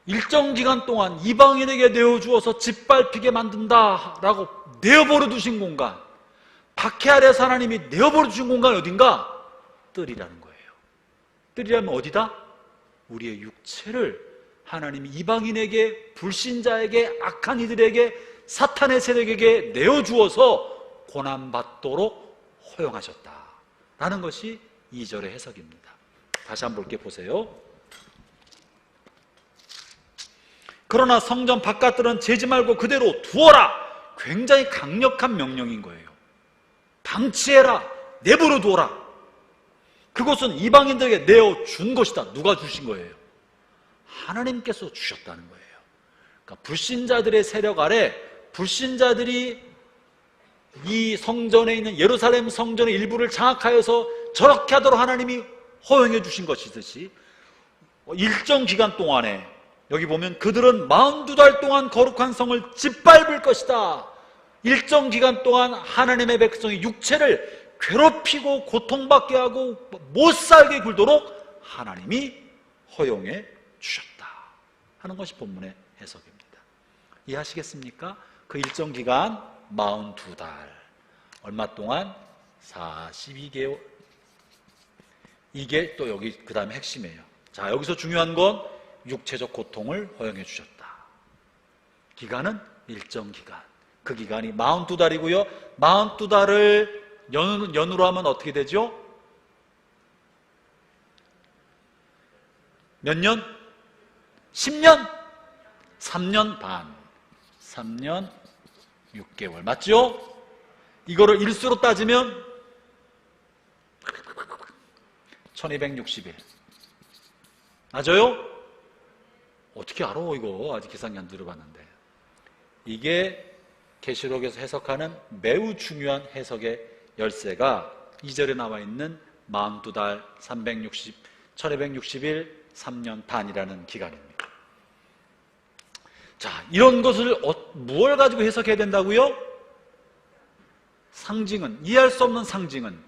일정 기간 동안 이방인에게 내어주어서 짓밟히게 만든다라고 내어버려 두신 공간, 박해 아래서 하나님이 내어버려 두신 공간이 어딘가? 뜰이라는 거예요. 뜰이라면 어디다? 우리의 육체를 하나님이 이방인에게, 불신자에게, 악한 이들에게, 사탄의 세력에게 내어주어서 고난받도록 허용하셨다라는 것이 2절의 해석입니다. 다시 한번 볼게 보세요. 그러나 성전 바깥들은 재지 말고 그대로 두어라. 굉장히 강력한 명령인 거예요. 방치해라. 내버려 두어라. 그것은 이방인들에게 내어준 것이다. 누가 주신 거예요? 하나님께서 주셨다는 거예요. 그러니까 불신자들의 세력 아래, 불신자들이 이 성전에 있는 예루살렘 성전의 일부를 장악하여서 저렇게 하도록 하나님이 허용해 주신 것이듯이 일정 기간 동안에, 여기 보면 그들은 42달 동안 거룩한 성을 짓밟을 것이다. 일정 기간 동안 하나님의 백성이 육체를 괴롭히고 고통받게 하고 못 살게 굴도록 하나님이 허용해 주셨다 하는 것이 본문의 해석입니다. 이해하시겠습니까? 그 일정 기간 42달, 얼마 동안? 42개월. 이게 또 여기 그 다음에 핵심이에요. 자, 여기서 중요한 건 육체적 고통을 허용해 주셨다. 기간은 일정 기간. 그 기간이 42달이고요 42달을 연으로 하면 어떻게 되죠? 몇 년? 10년? 3년 반. 3년 6개월. 맞죠? 이거를 일수로 따지면 1260일. 맞아요? 어떻게 알아 이거? 아직 계산기 안 들어봤는데. 이게 계시록에서 해석하는 매우 중요한 해석의 열쇠가 2절에 나와 있는 42달 1260일 3년 반이라는 기간입니다. 자, 이런 것을 무엇을 가지고 해석해야 된다고요? 상징은, 이해할 수 없는 상징은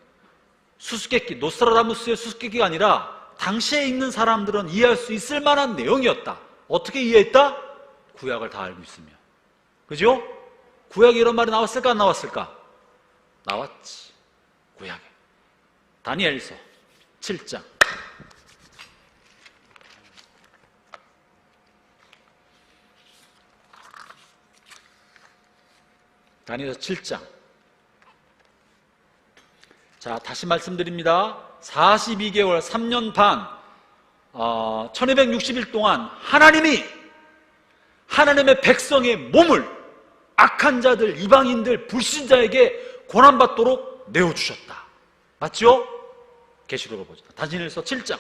수수께끼, 노스트라다무스의 수수께끼가 아니라 당시에 있는 사람들은 이해할 수 있을 만한 내용이었다. 어떻게 이해했다? 구약을 다 알고 있으면. 그죠? 구약에 이런 말이 나왔을까 안 나왔을까? 나왔지. 구약에. 다니엘서 7장. 다니엘서 7장. 자, 다시 말씀드립니다. 42개월, 3년 반, 1260일 동안 하나님이 하나님의 백성의 몸을 악한 자들, 이방인들, 불신자에게 고난받도록 내어주셨다. 맞죠? 계시록을 보죠. 다니엘서 7장.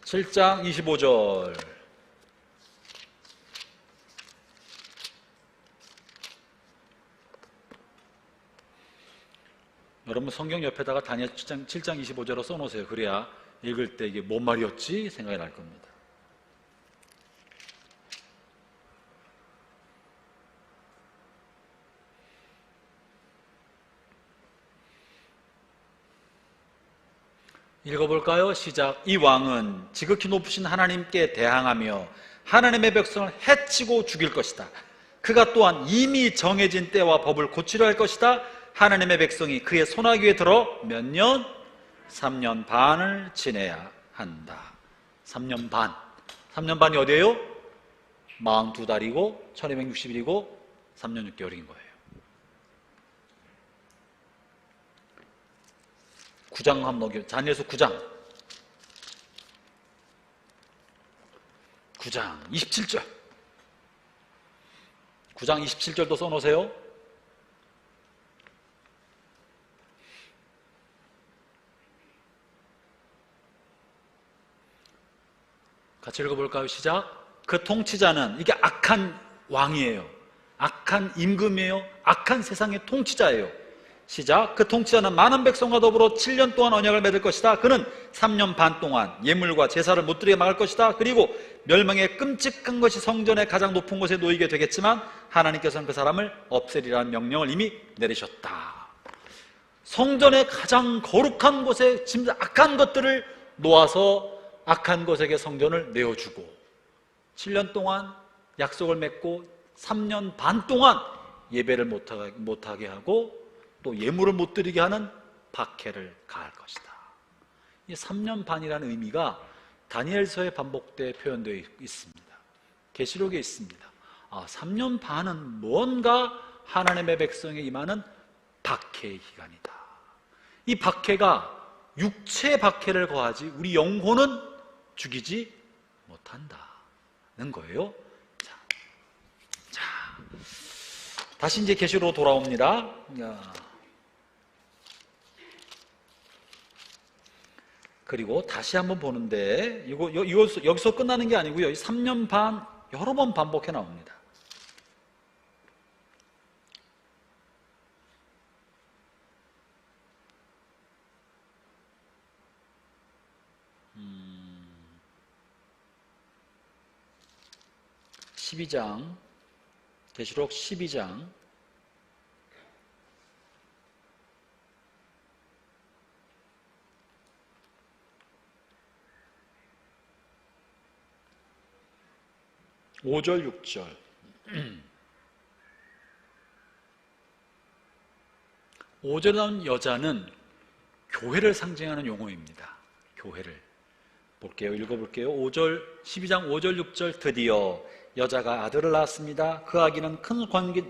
(7장) 25절. 여러분 성경 옆에다가 다니엘 7장 25절로 써놓으세요. 그래야 읽을 때 이게 뭔 말이었지 생각이 날 겁니다. 읽어볼까요? 시작. 이 왕은 지극히 높으신 하나님께 대항하며 하나님의 백성을 해치고 죽일 것이다. 그가 또한 이미 정해진 때와 법을 고치려 할 것이다. 하나님의 백성이 그의 손아귀에 들어 몇 년? 3년 반을 지내야 한다. 3년 반. 3년 반이 어디예요? 42달이고 1260일이고 3년 6개월인 거예요. 9장 한번 넘겨. 다니엘서 9장 27절 9장 27절도 써놓으세요. 같이 읽어볼까요? 시작. 그 통치자는, 이게 악한 왕이에요. 악한 임금이에요. 악한 세상의 통치자예요. 시작. 그 통치자는 많은 백성과 더불어 7년 동안 언약을 맺을 것이다. 그는 3년 반 동안 예물과 제사를 못 드리게 막을 것이다. 그리고 멸망의 끔찍한 것이 성전의 가장 높은 곳에 놓이게 되겠지만 하나님께서는 그 사람을 없애리라는 명령을 이미 내리셨다. 성전의 가장 거룩한 곳에 지금 악한 것들을 놓아서 악한 것에게 성전을 내어주고 7년 동안 약속을 맺고 3년 반 동안 예배를 못하게 하고 또 예물을 못 드리게 하는 박해를 가할 것이다. 이 3년 반이라는 의미가 다니엘서에 반복되어 표현되어 있습니다. 계시록에 있습니다. 3년 반은 뭔가 하나님의 백성에 임하는 박해의 기간이다. 이 박해가 육체의 박해를 거하지 우리 영혼은 죽이지 못한다는 거예요. 자, 다시 이제 계시록으로 돌아옵니다. 그리고 다시 한번 보는데 여기서 끝나는 게 아니고요. 3년 반 여러 번 반복해 나옵니다. 음, 12장 계시록 12장 5절 6절 5절에 나온 여자는 교회를 상징하는 용어입니다. 교회를 볼게요. 읽어볼게요. 12장 5절 6절 드디어 여자가 아들을 낳았습니다. 그 아기는 큰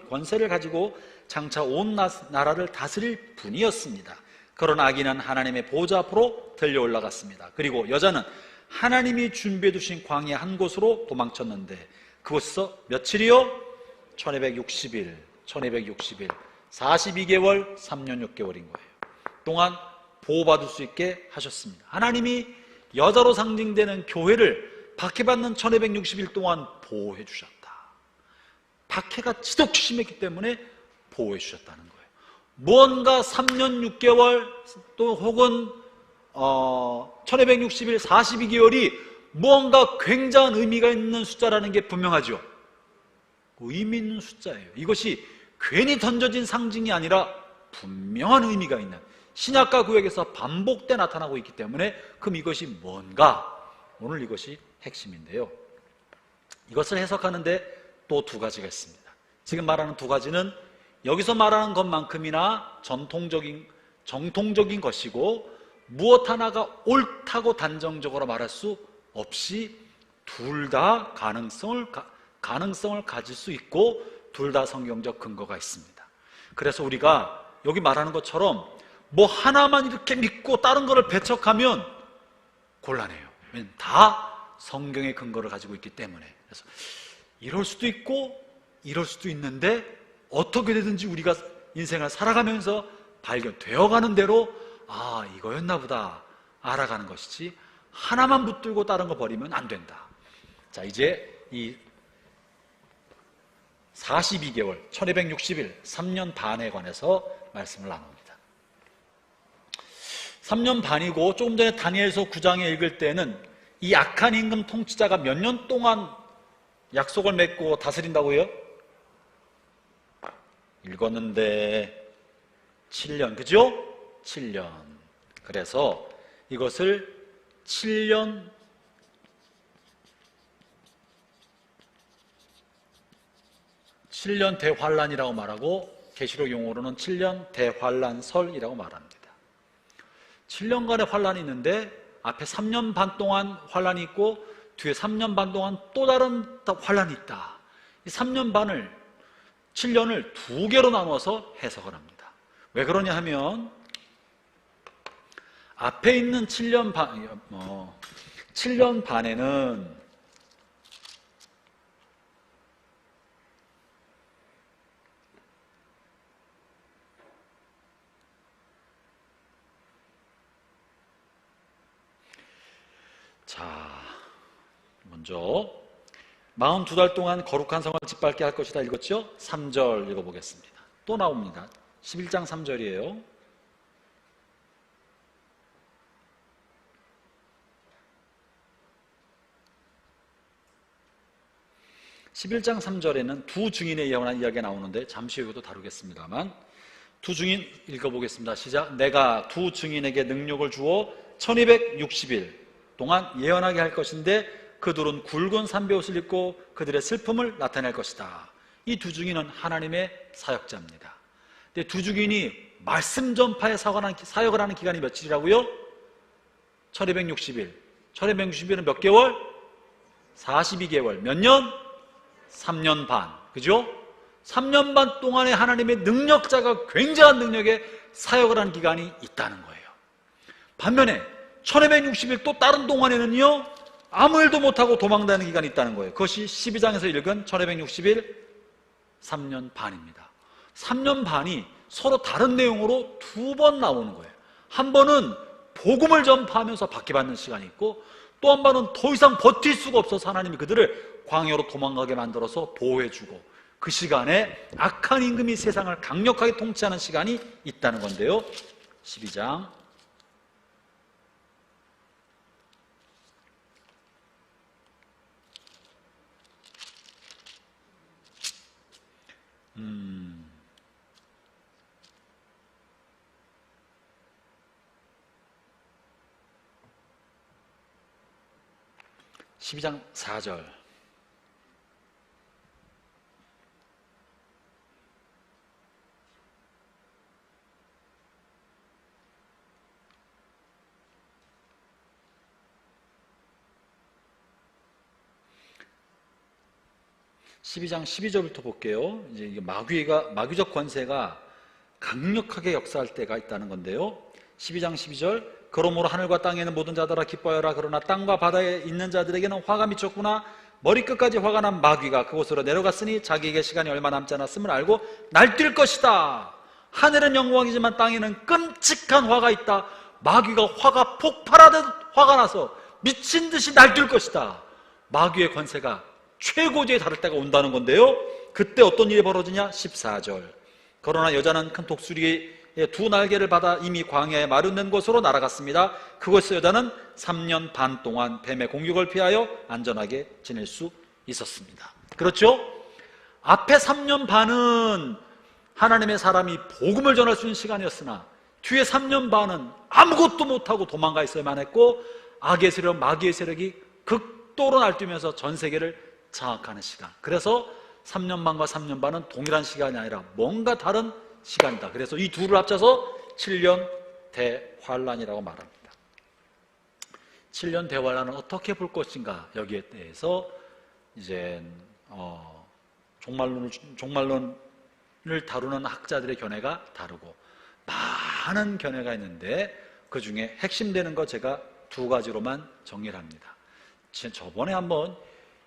권세를 가지고 장차 온 나라를 다스릴 분이었습니다. 그런 아기는 하나님의 보좌 앞으로 들려 올라갔습니다. 그리고 여자는 하나님이 준비해 두신 광야 한 곳으로 도망쳤는데 그곳에서 며칠이요? 1260일 42개월 3년 6개월인 거예요. 동안 보호받을 수 있게 하셨습니다. 하나님이 여자로 상징되는 교회를 박해받는 1260일 동안 보호해 주셨다. 박해가 지독히 심했기 때문에 보호해 주셨다는 거예요. 무언가 3년 6개월 또 혹은 1260일 42개월이 무언가 굉장한 의미가 있는 숫자라는 게 분명하죠. 의미 있는 숫자예요. 이것이 괜히 던져진 상징이 아니라 분명한 의미가 있는, 신약과 구약에서 반복돼 나타나고 있기 때문에 그럼 이것이 뭔가? 오늘 이것이 핵심인데요. 이것을 해석하는데 또 두 가지가 있습니다. 지금 말하는 두 가지는 여기서 말하는 것만큼이나 정통적인 것이고 무엇 하나가 옳다고 단정적으로 말할 수 없이 둘 다 가능성을 가질 수 있고 둘 다 성경적 근거가 있습니다. 그래서 우리가 여기 말하는 것처럼 뭐 하나만 이렇게 믿고 다른 거를 배척하면 곤란해요. 왜냐하면 다 성경의 근거를 가지고 있기 때문에. 그래서 이럴 수도 있고 이럴 수도 있는데 어떻게 되든지 우리가 인생을 살아가면서 발견되어가는 대로 이거였나 보다 알아가는 것이지 하나만 붙들고 다른 거 버리면 안 된다. 자, 이제 이 42개월 1260일 3년 반에 관해서 말씀을 나눕니다. 3년 반이고 조금 전에 다니엘서 9장에 읽을 때는 이 악한 임금 통치자가 몇 년 동안 약속을 맺고 다스린다고요? 읽었는데 7년, 그죠? 7년. 그래서 이것을 7년 대환란이라고 말하고 계시록 용어로는 7년 대환란설이라고 말합니다. 7년간의 환란이 있는데 앞에 3년 반 동안 환란이 있고 뒤에 3년 반 동안 또 다른 환란이 있다. 이 3년 반을 7년을 두 개로 나눠서 해석을 합니다. 왜 그러냐 하면 앞에 있는 7년 반에는 먼저 42달 동안 거룩한 성을 짓밟게 할 것이다 읽었죠? 3절 읽어보겠습니다. 또 나옵니다. 11장 3절이에요. (11장 3절에는) 두 증인에 관한 이야기가 나오는데 잠시 후에도 다루겠습니다만, 두 증인 읽어보겠습니다. 시작. 내가 두 증인에게 능력을 주어 1260일 동안 예언하게 할 것인데 그들은 굵은 삼배옷을 입고 그들의 슬픔을 나타낼 것이다. 이 두 증인은 하나님의 사역자입니다. 근데 두 증인이 말씀 전파에 사역을 하는 기간이 며칠이라고요? 1260일. 1260일은 몇 개월? 42개월. 몇 년? 3년 반. 그죠? 3년 반 동안에 하나님의 능력자가 굉장한 능력에 사역을 하는 기간이 있다는 거예요. 반면에 1260일 또 다른 동안에는요, 아무 일도 못하고 도망다니는 기간이 있다는 거예요. 그것이 12장에서 읽은 1260일 3년 반입니다. 3년 반이 서로 다른 내용으로 두 번 나오는 거예요. 한 번은 복음을 전파하면서 박해받는 시간이 있고, 또 한 번은 더 이상 버틸 수가 없어서 하나님이 그들을 광야로 도망가게 만들어서 보호해주고, 그 시간에 악한 임금이 세상을 강력하게 통치하는 시간이 있다는 건데요. 12장 12장 4절. (12장 12절부터) 볼게요. 이제 이게 마귀적 권세가 강력하게 역사할 때가 있다는 건데요. 12장 12절. 그러므로 하늘과 땅에 있는 모든 자들아 기뻐하여라. 그러나 땅과 바다에 있는 자들에게는 화가 미쳤구나. 머리끝까지 화가 난 마귀가 그곳으로 내려갔으니 자기에게 시간이 얼마 남지 않았음을 알고 날뛸 것이다. 하늘은 영광이지만 땅에는 끔찍한 화가 있다. 마귀가 화가 폭발하듯 화가 나서 미친 듯이 날뛸 것이다. 마귀의 권세가 최고조에 달할 때가 온다는 건데요. 그때 어떤 일이 벌어지냐? 14절. 그러나 여자는 큰 독수리의 두 날개를 받아 이미 광야에 마련된 곳으로 날아갔습니다. 그곳에서 여자는 3년 반 동안 뱀의 공격을 피하여 안전하게 지낼 수 있었습니다. 그렇죠? 앞에 3년 반은 하나님의 사람이 복음을 전할 수 있는 시간이었으나, 뒤에 3년 반은 아무것도 못하고 도망가 있어야만 했고, 악의 세력, 마귀의 세력이 극도로 날뛰면서 전 세계를 장악하는 시간. 그래서 3년 반과 3년 반은 동일한 시간이 아니라 뭔가 다른 시간이다. 그래서 이 둘을 합쳐서 7년 대환란이라고 말합니다. 7년 대환란은 어떻게 볼 것인가, 여기에 대해서 이제 종말론을 다루는 학자들의 견해가 다르고, 많은 견해가 있는데 그 중에 핵심되는 거 제가 두 가지로만 정리를 합니다. 저번에 한번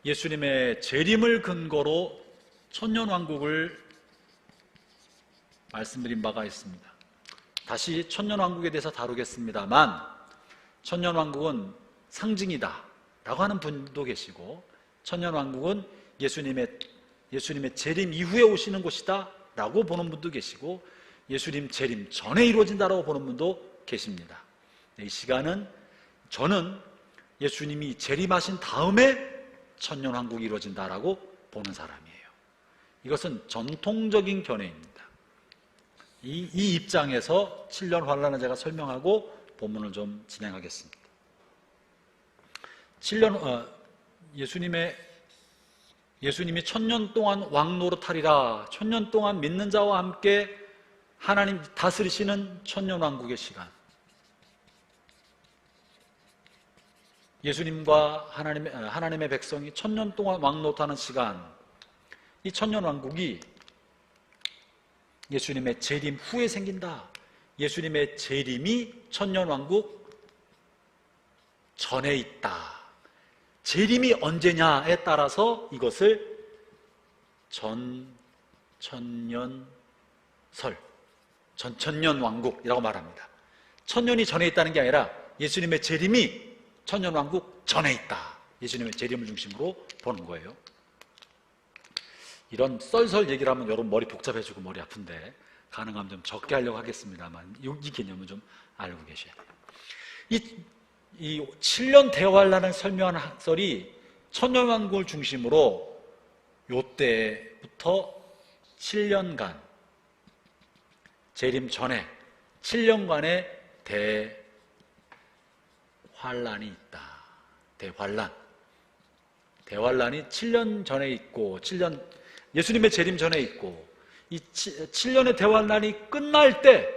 예수님의 재림을 근거로 천년왕국을 말씀드린 바가 있습니다. 다시 천년왕국에 대해서 다루겠습니다만, 천년왕국은 상징이다 라고 하는 분도 계시고, 천년왕국은 예수님의 재림 이후에 오시는 곳이다 라고 보는 분도 계시고, 예수님 재림 전에 이루어진다라고 보는 분도 계십니다. 이 시간은 저는 예수님이 재림하신 다음에 천년왕국이 이루어진다라고 보는 사람이에요. 이것은 전통적인 견해입니다. 이 입장에서 7년 환란을 제가 설명하고 본문을 좀 진행하겠습니다. 예수님이 1000년 동안 왕노릇하리라. 1000년 동안 믿는 자와 함께 하나님 다스리시는 천년왕국의 시간. 예수님과 하나님의 백성이 1000년 동안 왕노릇하는 시간, 이 천년왕국이 예수님의 재림 후에 생긴다. 예수님의 재림이 천년왕국 전에 있다. 재림이 언제냐에 따라서 이것을 전천년설, 전천년왕국이라고 말합니다. 천년이 전에 있다는 게 아니라 예수님의 재림이 천년왕국 전에 있다. 예수님의 재림을 중심으로 보는 거예요. 이런 썰썰 얘기를 하면 여러분 머리 복잡해지고 머리 아픈데 가능하면 좀 적게 하려고 하겠습니다만 이 개념은 좀 알고 계셔야 돼요. 이 7년 대환란을 설명하는 학설이 천년왕국을 중심으로 요때부터 7년간 재림 전에 7년간의 대환란이 있다. 대환란이 7년 전에 있고 예수님의 재림 전에 있고 이 7년의 대환란이 끝날 때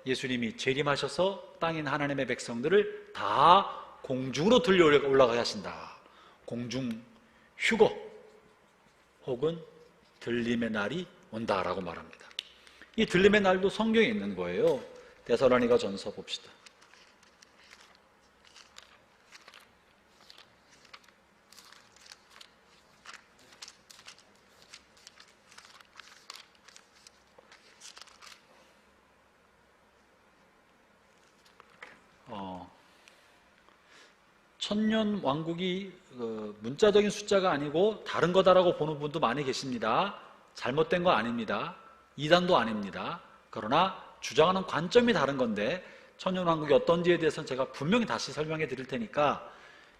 예수님이 재림하셔서 땅인 하나님의 백성들을 다 공중으로 들려 올라가게 하신다. 공중 휴거 혹은 들림의 날이 온다라고 말합니다. 이 들림의 날도 성경에 있는 거예요. 데살로니가 전서 봅시다. 천년 왕국이 문자적인 숫자가 아니고 다른 거다라고 보는 분도 많이 계십니다. 잘못된 거 아닙니다. 이단도 아닙니다. 그러나 주장하는 관점이 다른 건데 천년 왕국이 어떤지에 대해서는 제가 분명히 다시 설명해 드릴 테니까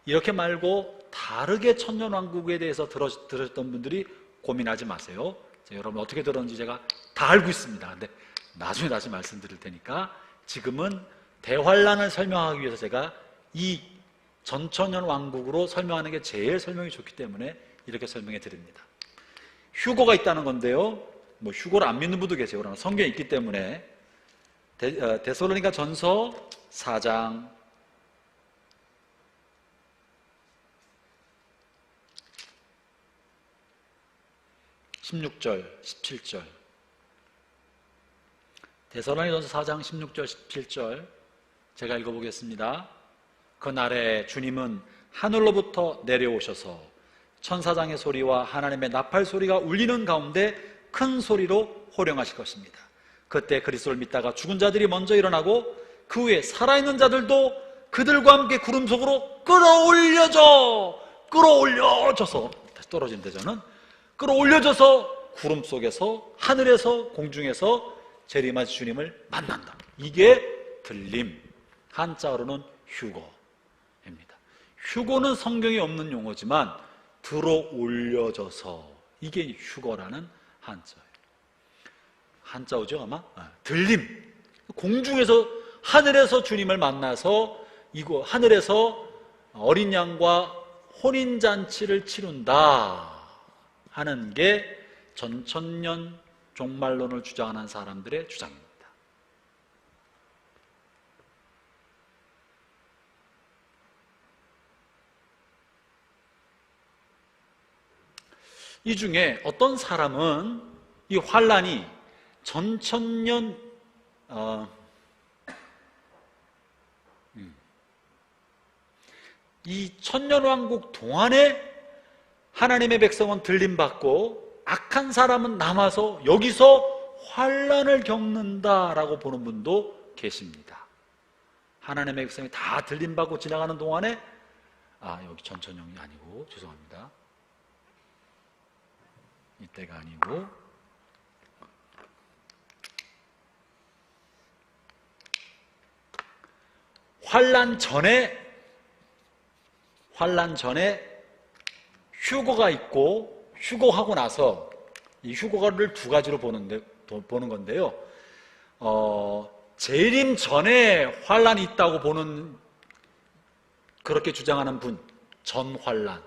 이렇게 말고 다르게 천년 왕국에 대해서 들으셨던 분들이 고민하지 마세요. 여러분 어떻게 들었는지 제가 다 알고 있습니다. 근데 나중에 다시 말씀드릴 테니까 지금은 대환란을 설명하기 위해서 제가 이 전천년 왕국으로 설명하는 게 제일 설명이 좋기 때문에 이렇게 설명해 드립니다. 휴거가 있다는 건데요. 뭐 휴거를 안 믿는 분도 계세요. 그러나 성경에 있기 때문에 데살로니가 전서 4장 16절, 17절. 데살로니가전서 4장 16절, 17절 제가 읽어보겠습니다. 그날에 주님은 하늘로부터 내려오셔서 천사장의 소리와 하나님의 나팔 소리가 울리는 가운데 큰 소리로 호령하실 것입니다. 그때 그리스도를 믿다가 죽은 자들이 먼저 일어나고 그 후에 살아있는 자들도 그들과 함께 구름 속으로 끌어올려져서 다시 떨어진대 저는 끌어올려져서 구름 속에서 하늘에서 공중에서 재림하신 주님을 만난다. 이게 들림, 한자어로는 휴거입니다. 휴거는 성경에 없는 용어지만 들어올려져서 이게 휴거라는 한자예요. 한자어죠 아마? 들림, 공중에서 하늘에서 주님을 만나서 이거 하늘에서 어린 양과 혼인잔치를 치룬다 하는 게 전천년 종말론을 주장하는 사람들의 주장입니다. 이 중에 어떤 사람은 이 환란이 전천년 이 천년왕국 동안에 하나님의 백성은 들림받고 악한 사람은 남아서 여기서 환란을 겪는다라고 보는 분도 계십니다. 하나님의 백성이 다 들림받고 지나가는 동안에 여기 전천년이 아니고 죄송합니다. 이때가 아니고 환란 전에 휴거가 있고 휴거하고 나서 이 휴거를 두 가지로 보는 건데요. 재림 전에 환란이 있다고 보는 그렇게 주장하는 분, 전환란을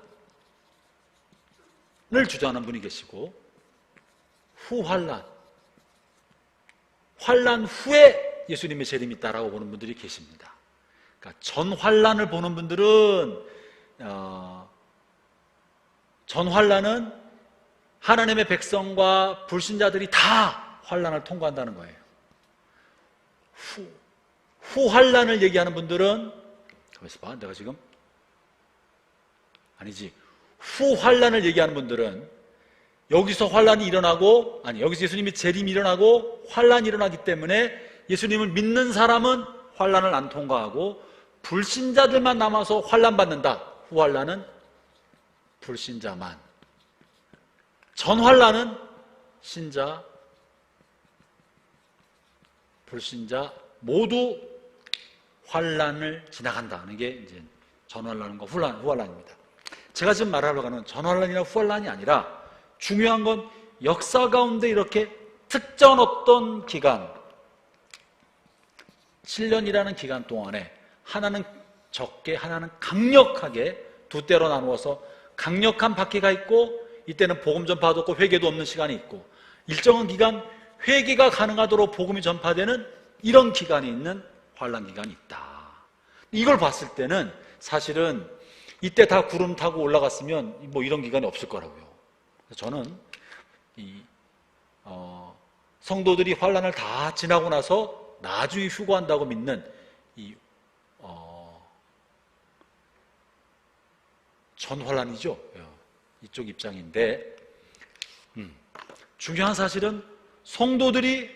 주장하는 분이 계시고 후환란, 환란 후에 예수님의 재림이 있다라고 보는 분들이 계십니다. 그러니까 전환란을 보는 분들은 전 환란은 하나님의 백성과 불신자들이 다 환란을 통과한다는 거예요. 후 환란을 얘기하는 분들은, 가만있어 봐, 내가 지금 아니지, 후 환란을 얘기하는 분들은 여기서 환란이 일어나고, 아니 여기서 예수님이 재림이 일어나고 환란이 일어나기 때문에 예수님을 믿는 사람은 환란을 안 통과하고 불신자들만 남아서 환란 받는다. 후 환란은 불신자만. 전 환란은 신자, 불신자 모두 환란을 지나간다는 게 이제 전 환란과 후 환란입니다. 제가 지금 말하려고 하는 전 환란이나 후 환란이 아니라 중요한 건 역사 가운데 이렇게 특정 어떤 기간, 7년이라는 기간 동안에 하나는 적게, 하나는 강력하게 두 때로 나누어서 강력한 박해가 있고, 이때는 복음 전파도 없고 회개도 없는 시간이 있고, 일정한 기간 회개가 가능하도록 복음이 전파되는 이런 기간이 있는 환란 기간이 있다. 이걸 봤을 때는 사실은 이때 다 구름 타고 올라갔으면 뭐 이런 기간이 없을 거라고요. 저는 성도들이 환란을 다 지나고 나서 나중에 휴거한다고 믿는 전 환란이죠. 이쪽 입장인데, 중요한 사실은 성도들이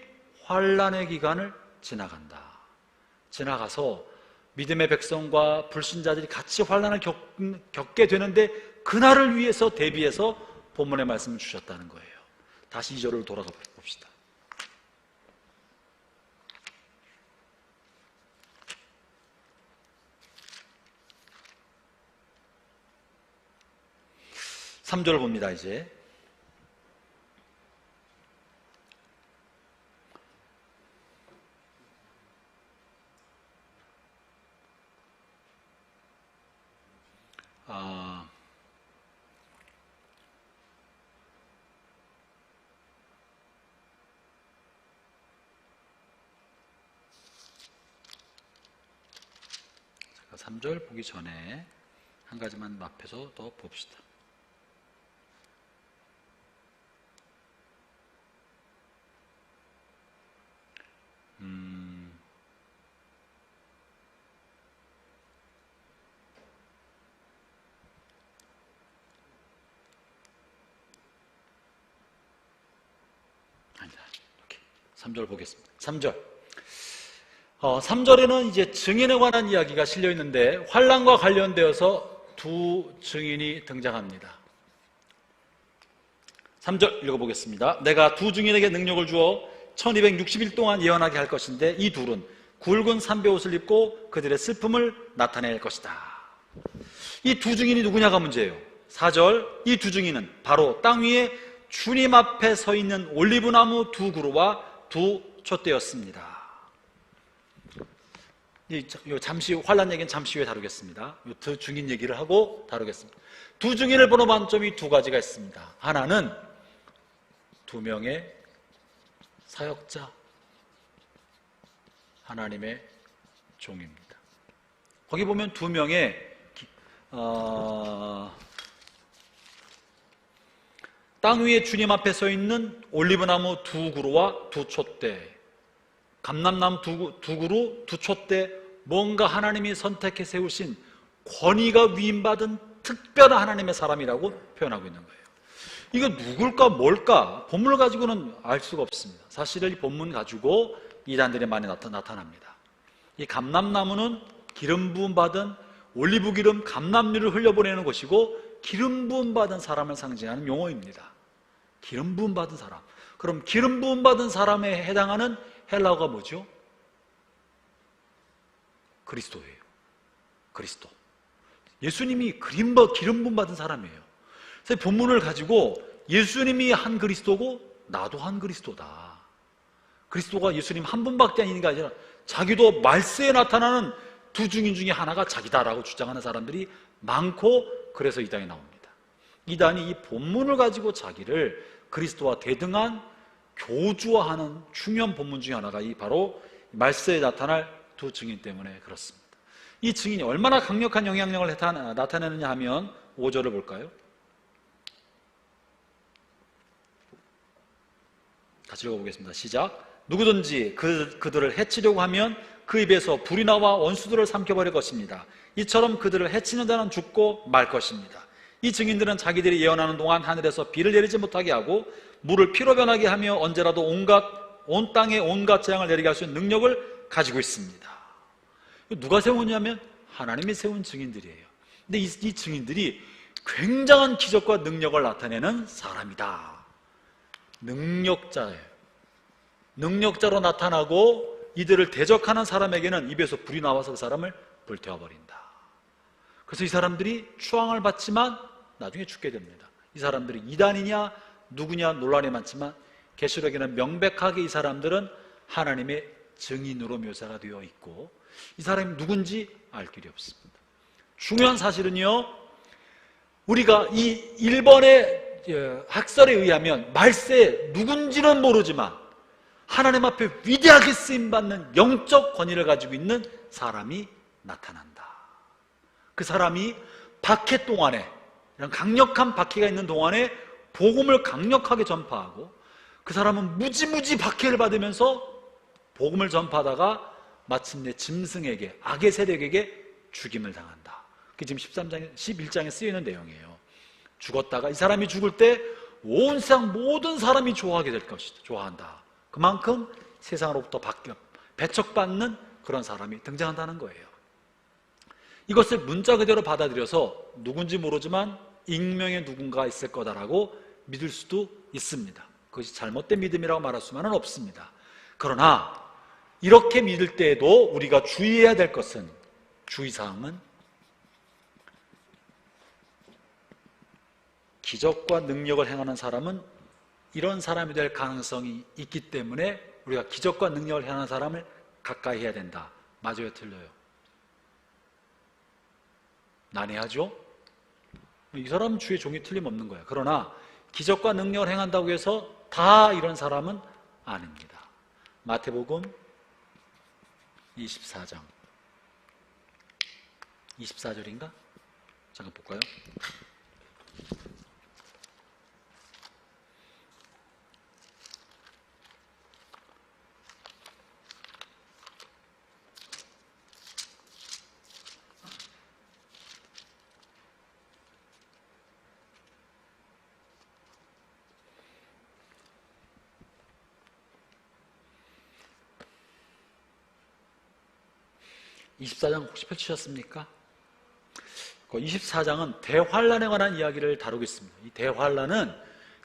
환란의 기간을 지나간다. 지나가서 믿음의 백성과 불신자들이 같이 환란을 겪게 되는데, 그날을 위해서 대비해서 본문의 말씀을 주셨다는 거예요. 다시 2절을 돌아가 봅시다. 삼절 봅니다. 이제 제가 3절 보기 전에 한 가지만 앞에서 더 봅시다. 아니다. 이렇게 3절 보겠습니다. 3절. 3절에는 이제 증인에 관한 이야기가 실려 있는데, 환란과 관련되어서 두 증인이 등장합니다. 3절 읽어보겠습니다. 내가 두 증인에게 능력을 주어 1260일 동안 예언하게 할 것인데, 이 둘은 굵은 삼배옷을 입고 그들의 슬픔을 나타낼 것이다. 이 두 증인이 누구냐가 문제예요. 4절, 이 두 증인은 바로 땅 위에 주님 앞에 서 있는 올리브나무 두 그루와 두 촛대였습니다. 잠시 환란 얘기는 잠시 후에 다루겠습니다. 두 증인 얘기를 하고 다루겠습니다. 두 증인을 보는 관점이 두 가지가 있습니다. 하나는 두 명의 사역자, 하나님의 종입니다. 거기 보면 두 명의 땅 위에 주님 앞에 서 있는 올리브나무 두 그루와 두 촛대, 감람나무 두 그루, 두 촛대, 뭔가 하나님이 선택해 세우신 권위가 위임받은 특별한 하나님의 사람이라고 표현하고 있는 거예요. 이거 누굴까 뭘까 본문을 가지고는 알 수가 없습니다. 사실은 이 본문 가지고 이단들이 많이 나타납니다. 이 감람나무는 기름 부음 받은 올리브 기름, 감람유를 흘려보내는 것이고, 기름 부음 받은 사람을 상징하는 용어입니다. 기름 부음 받은 사람. 그럼 기름 부음 받은 사람에 해당하는 헬라어가 뭐죠? 그리스도예요. 그리스도. 예수님이 기름 부음 받은 사람이에요. 그래서 본문을 가지고 예수님이 한 그리스도고 나도 한 그리스도다. 그리스도가 예수님 한 분밖에 아닌 게 아니라 자기도 말세에 나타나는 두 증인 중에 하나가 자기다라고 주장하는 사람들이 많고, 그래서 이단이 나옵니다. 이단이 이 본문을 가지고 자기를 그리스도와 대등한 교주화하는 중요한 본문 중에 하나가 이 바로 말세에 나타날 두 증인 때문에 그렇습니다. 이 증인이 얼마나 강력한 영향력을 나타내느냐 하면 5절을 볼까요? 같이 읽어보겠습니다. 시작. 누구든지 그들을 해치려고 하면 그 입에서 불이 나와 원수들을 삼켜버릴 것입니다. 이처럼 그들을 해치는 자는 죽고 말 것입니다. 이 증인들은 자기들이 예언하는 동안 하늘에서 비를 내리지 못하게 하고 물을 피로 변하게 하며 언제라도 온 땅에 온갖 재앙을 내리게 할 수 있는 능력을 가지고 있습니다. 누가 세우냐면 하나님이 세운 증인들이에요. 근데 이 증인들이 굉장한 기적과 능력을 나타내는 사람이다. 능력자예요. 능력자로 나타나고 이들을 대적하는 사람에게는 입에서 불이 나와서 그 사람을 불태워버린다. 그래서 이 사람들이 추앙을 받지만 나중에 죽게 됩니다. 이 사람들이 이단이냐 누구냐 논란이 많지만 계시록에는 명백하게 이 사람들은 하나님의 증인으로 묘사가 되어 있고 이 사람이 누군지 알 길이 없습니다. 중요한 사실은요, 우리가 이 1번의 학설에 의하면 말세에 누군지는 모르지만 하나님 앞에 위대하게 쓰임받는 영적 권위를 가지고 있는 사람이 나타난다. 그 사람이 박해 동안에, 이런 강력한 박해가 있는 동안에 복음을 강력하게 전파하고 그 사람은 무지무지 박해를 받으면서 복음을 전파하다가 마침내 짐승에게, 악의 세력에게 죽임을 당한다. 그게 지금 11장에 쓰여있는 내용이에요. 죽었다가 이 사람이 죽을 때 온 세상 모든 사람이 좋아하게 될 것이다. 좋아한다. 그만큼 세상으로부터 배척받는 그런 사람이 등장한다는 거예요. 이것을 문자 그대로 받아들여서 누군지 모르지만 익명의 누군가 있을 거다라고 믿을 수도 있습니다. 그것이 잘못된 믿음이라고 말할 수만은 없습니다. 그러나 이렇게 믿을 때에도 우리가 주의해야 될 것은, 주의사항은 기적과 능력을 행하는 사람은 이런 사람이 될 가능성이 있기 때문에 우리가 기적과 능력을 행하는 사람을 가까이 해야 된다. 맞아요, 틀려요? 난해하죠? 이 사람은 주의 종이 틀림없는 거예요. 그러나 기적과 능력을 행한다고 해서 다 이런 사람은 아닙니다. 마태복음 24장 24절인가? 잠깐 볼까요? (24장) 혹시 펼치셨습니까? 그 24장은 대환란에 관한 이야기를 다루고 있습니다. 이 대환란은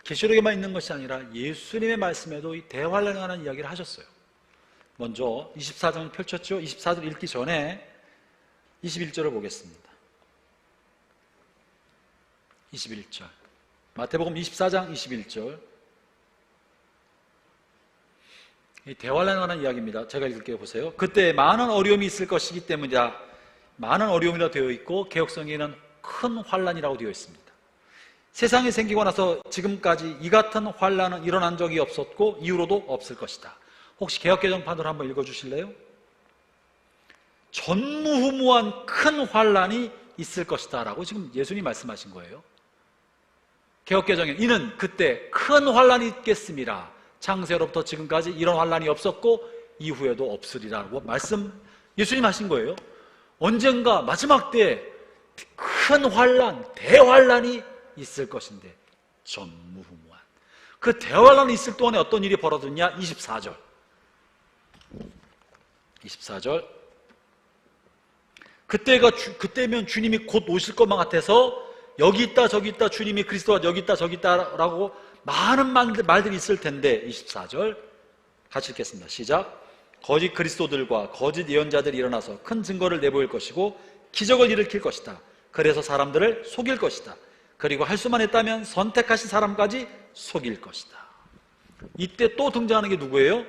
계시록에만 있는 것이 아니라 예수님의 말씀에도 이 대환란에 관한 이야기를 하셨어요. 먼저 24장을 펼쳤죠. 24절 읽기 전에 21절을 보겠습니다. 21절 마태복음 24장 21절, 이 대환란에 관한 이야기입니다. 제가 읽을게요. 보세요. 그때 많은 어려움이 있을 것이기 때문이다. 많은 어려움이라 되어 있고 개역성에는 큰 환란이라고 되어 있습니다. 세상이 생기고 나서 지금까지 이 같은 환란은 일어난 적이 없었고 이후로도 없을 것이다. 혹시 개역개정판으로 한번 읽어주실래요? 전무후무한 큰 환란이 있을 것이다 라고 지금 예수님이 말씀하신 거예요. 개역개정에 이는 그때 큰 환란이 있겠습니다. 창세로부터 지금까지 이런 환란이 없었고 이후에도 없으리라고 예수님 하신 거예요. 언젠가 마지막 때 큰 환란, 대환란이 있을 것인데 전무후무한 그 대환란이 있을 동안에 어떤 일이 벌어졌냐? 24절 그때면 주님이 곧 오실 것만 같아서 여기 있다 저기 있다, 주님이 그리스도가 여기 있다 저기 있다 라고 많은 말들이 있을 텐데 24절 같이 읽겠습니다. 시작. 거짓 그리스도들과 거짓 예언자들이 일어나서 큰 증거를 내보일 것이고 기적을 일으킬 것이다. 그래서 사람들을 속일 것이다. 그리고 할 수만 있다면 선택하신 사람까지 속일 것이다. 이때 또 등장하는 게 누구예요?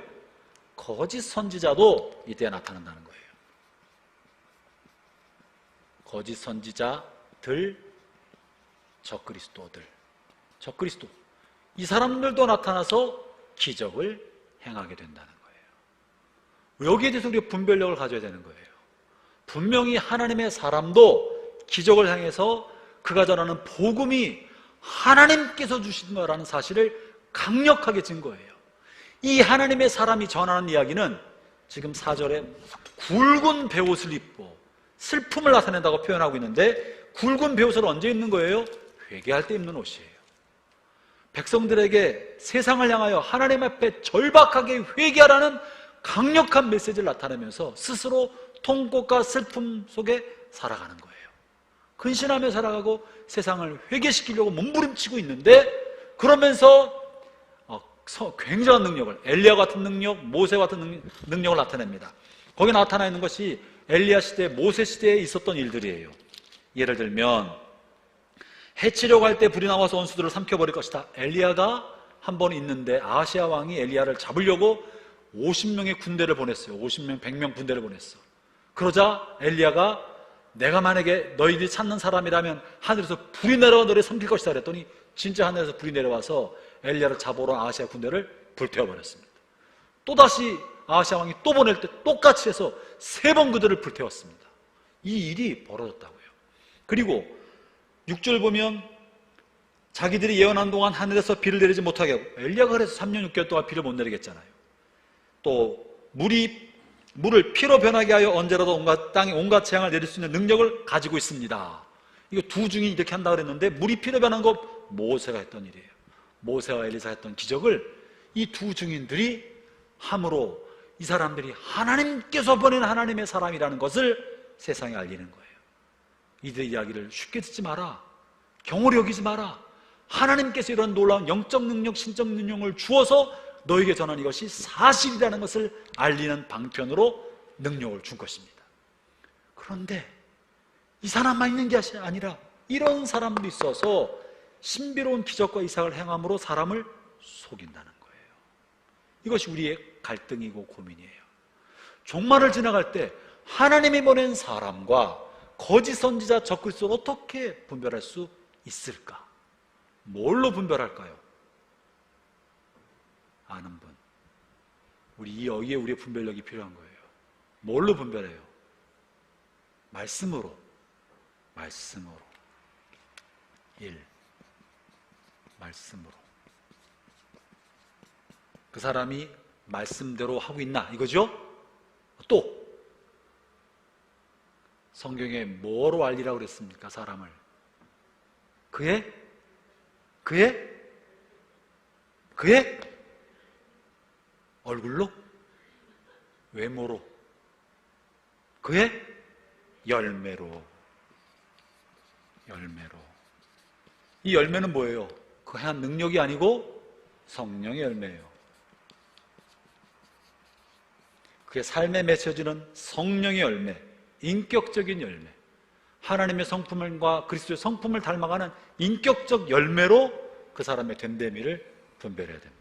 거짓 선지자도 이때 나타난다는 거예요. 거짓 선지자들, 적그리스도 이 사람들도 나타나서 기적을 행하게 된다는 거예요. 여기에 대해서 우리가 분별력을 가져야 되는 거예요. 분명히 하나님의 사람도 기적을 향해서 그가 전하는 복음이 하나님께서 주신 거라는 사실을 강력하게 증거해요. 이 하나님의 사람이 전하는 이야기는 지금 4절에 굵은 베옷을 입고 슬픔을 나타낸다고 표현하고 있는데, 굵은 베옷을 언제 입는 거예요? 회개할 때 입는 옷이에요. 백성들에게 세상을 향하여 하나님 앞에 절박하게 회개하라는 강력한 메시지를 나타내면서 스스로 통곡과 슬픔 속에 살아가는 거예요. 근신하며 살아가고 세상을 회개시키려고 몸부림치고 있는데, 그러면서 굉장한 능력을, 엘리야 같은 능력, 모세 같은 능력을 나타냅니다. 거기 나타나 있는 것이 엘리야 시대, 모세 시대에 있었던 일들이에요. 예를 들면 해치려고 할 때 불이 나와서 원수들을 삼켜버릴 것이다. 엘리야가 한 번 있는데 아하시아 왕이 엘리야를 잡으려고 50명의 군대를 보냈어요. 50명, 100명 군대를 보냈어. 그러자 엘리야가 내가 만약에 너희들이 찾는 사람이라면 하늘에서 불이 내려와 너를 삼킬 것이다 그랬더니 진짜 하늘에서 불이 내려와서 엘리야를 잡으러 아하시아 군대를 불태워버렸습니다. 또다시 아하시아 왕이 또 보낼 때 똑같이 해서 3번 그들을 불태웠습니다. 이 일이 벌어졌다고요. 그리고 6절 보면 자기들이 예언한 동안 하늘에서 비를 내리지 못하게 하고, 엘리야가 그래서 3년 6개월 동안 비를 못 내리겠잖아요. 또 물을 피로 변하게 하여 언제라도 온갖 땅에 온갖 재앙을 내릴 수 있는 능력을 가지고 있습니다. 이거 두 증인이 이렇게 한다 그랬는데, 물이 피로 변한 거 모세가 했던 일이에요. 모세와 엘리사가 했던 기적을 이 두 증인들이 함으로 이 사람들이 하나님께서 보낸 하나님의 사람이라는 것을 세상에 알리는 거예요. 이들의 이야기를 쉽게 듣지 마라, 경홀히 여기지 마라. 하나님께서 이런 놀라운 영적 능력, 신적 능력을 주어서 너에게 전한 이것이 사실이라는 것을 알리는 방편으로 능력을 준 것입니다. 그런데 이 사람만 있는 게 아니라 이런 사람도 있어서 신비로운 기적과 이삭을 행함으로 사람을 속인다는 거예요. 이것이 우리의 갈등이고 고민이에요. 종말을 지나갈 때 하나님이 보낸 사람과 거짓 선지자 적그리스도를 어떻게 분별할 수 있을까? 뭘로 분별할까요? 아는 분. 여기에 우리의 분별력이 필요한 거예요. 뭘로 분별해요? 말씀으로. 1. 말씀으로. 그 사람이 말씀대로 하고 있나 이거죠? 또 성경에 뭐로 알리라고 그랬습니까? 사람을 그의 얼굴로? 외모로? 그의 열매로. 이 열매는 뭐예요? 그 행한 능력이 아니고 성령의 열매예요. 그의 삶에 맺혀지는 성령의 열매, 인격적인 열매, 하나님의 성품과 그리스도의 성품을 닮아가는 인격적 열매로 그 사람의 됨됨이를 분별해야 됩니다.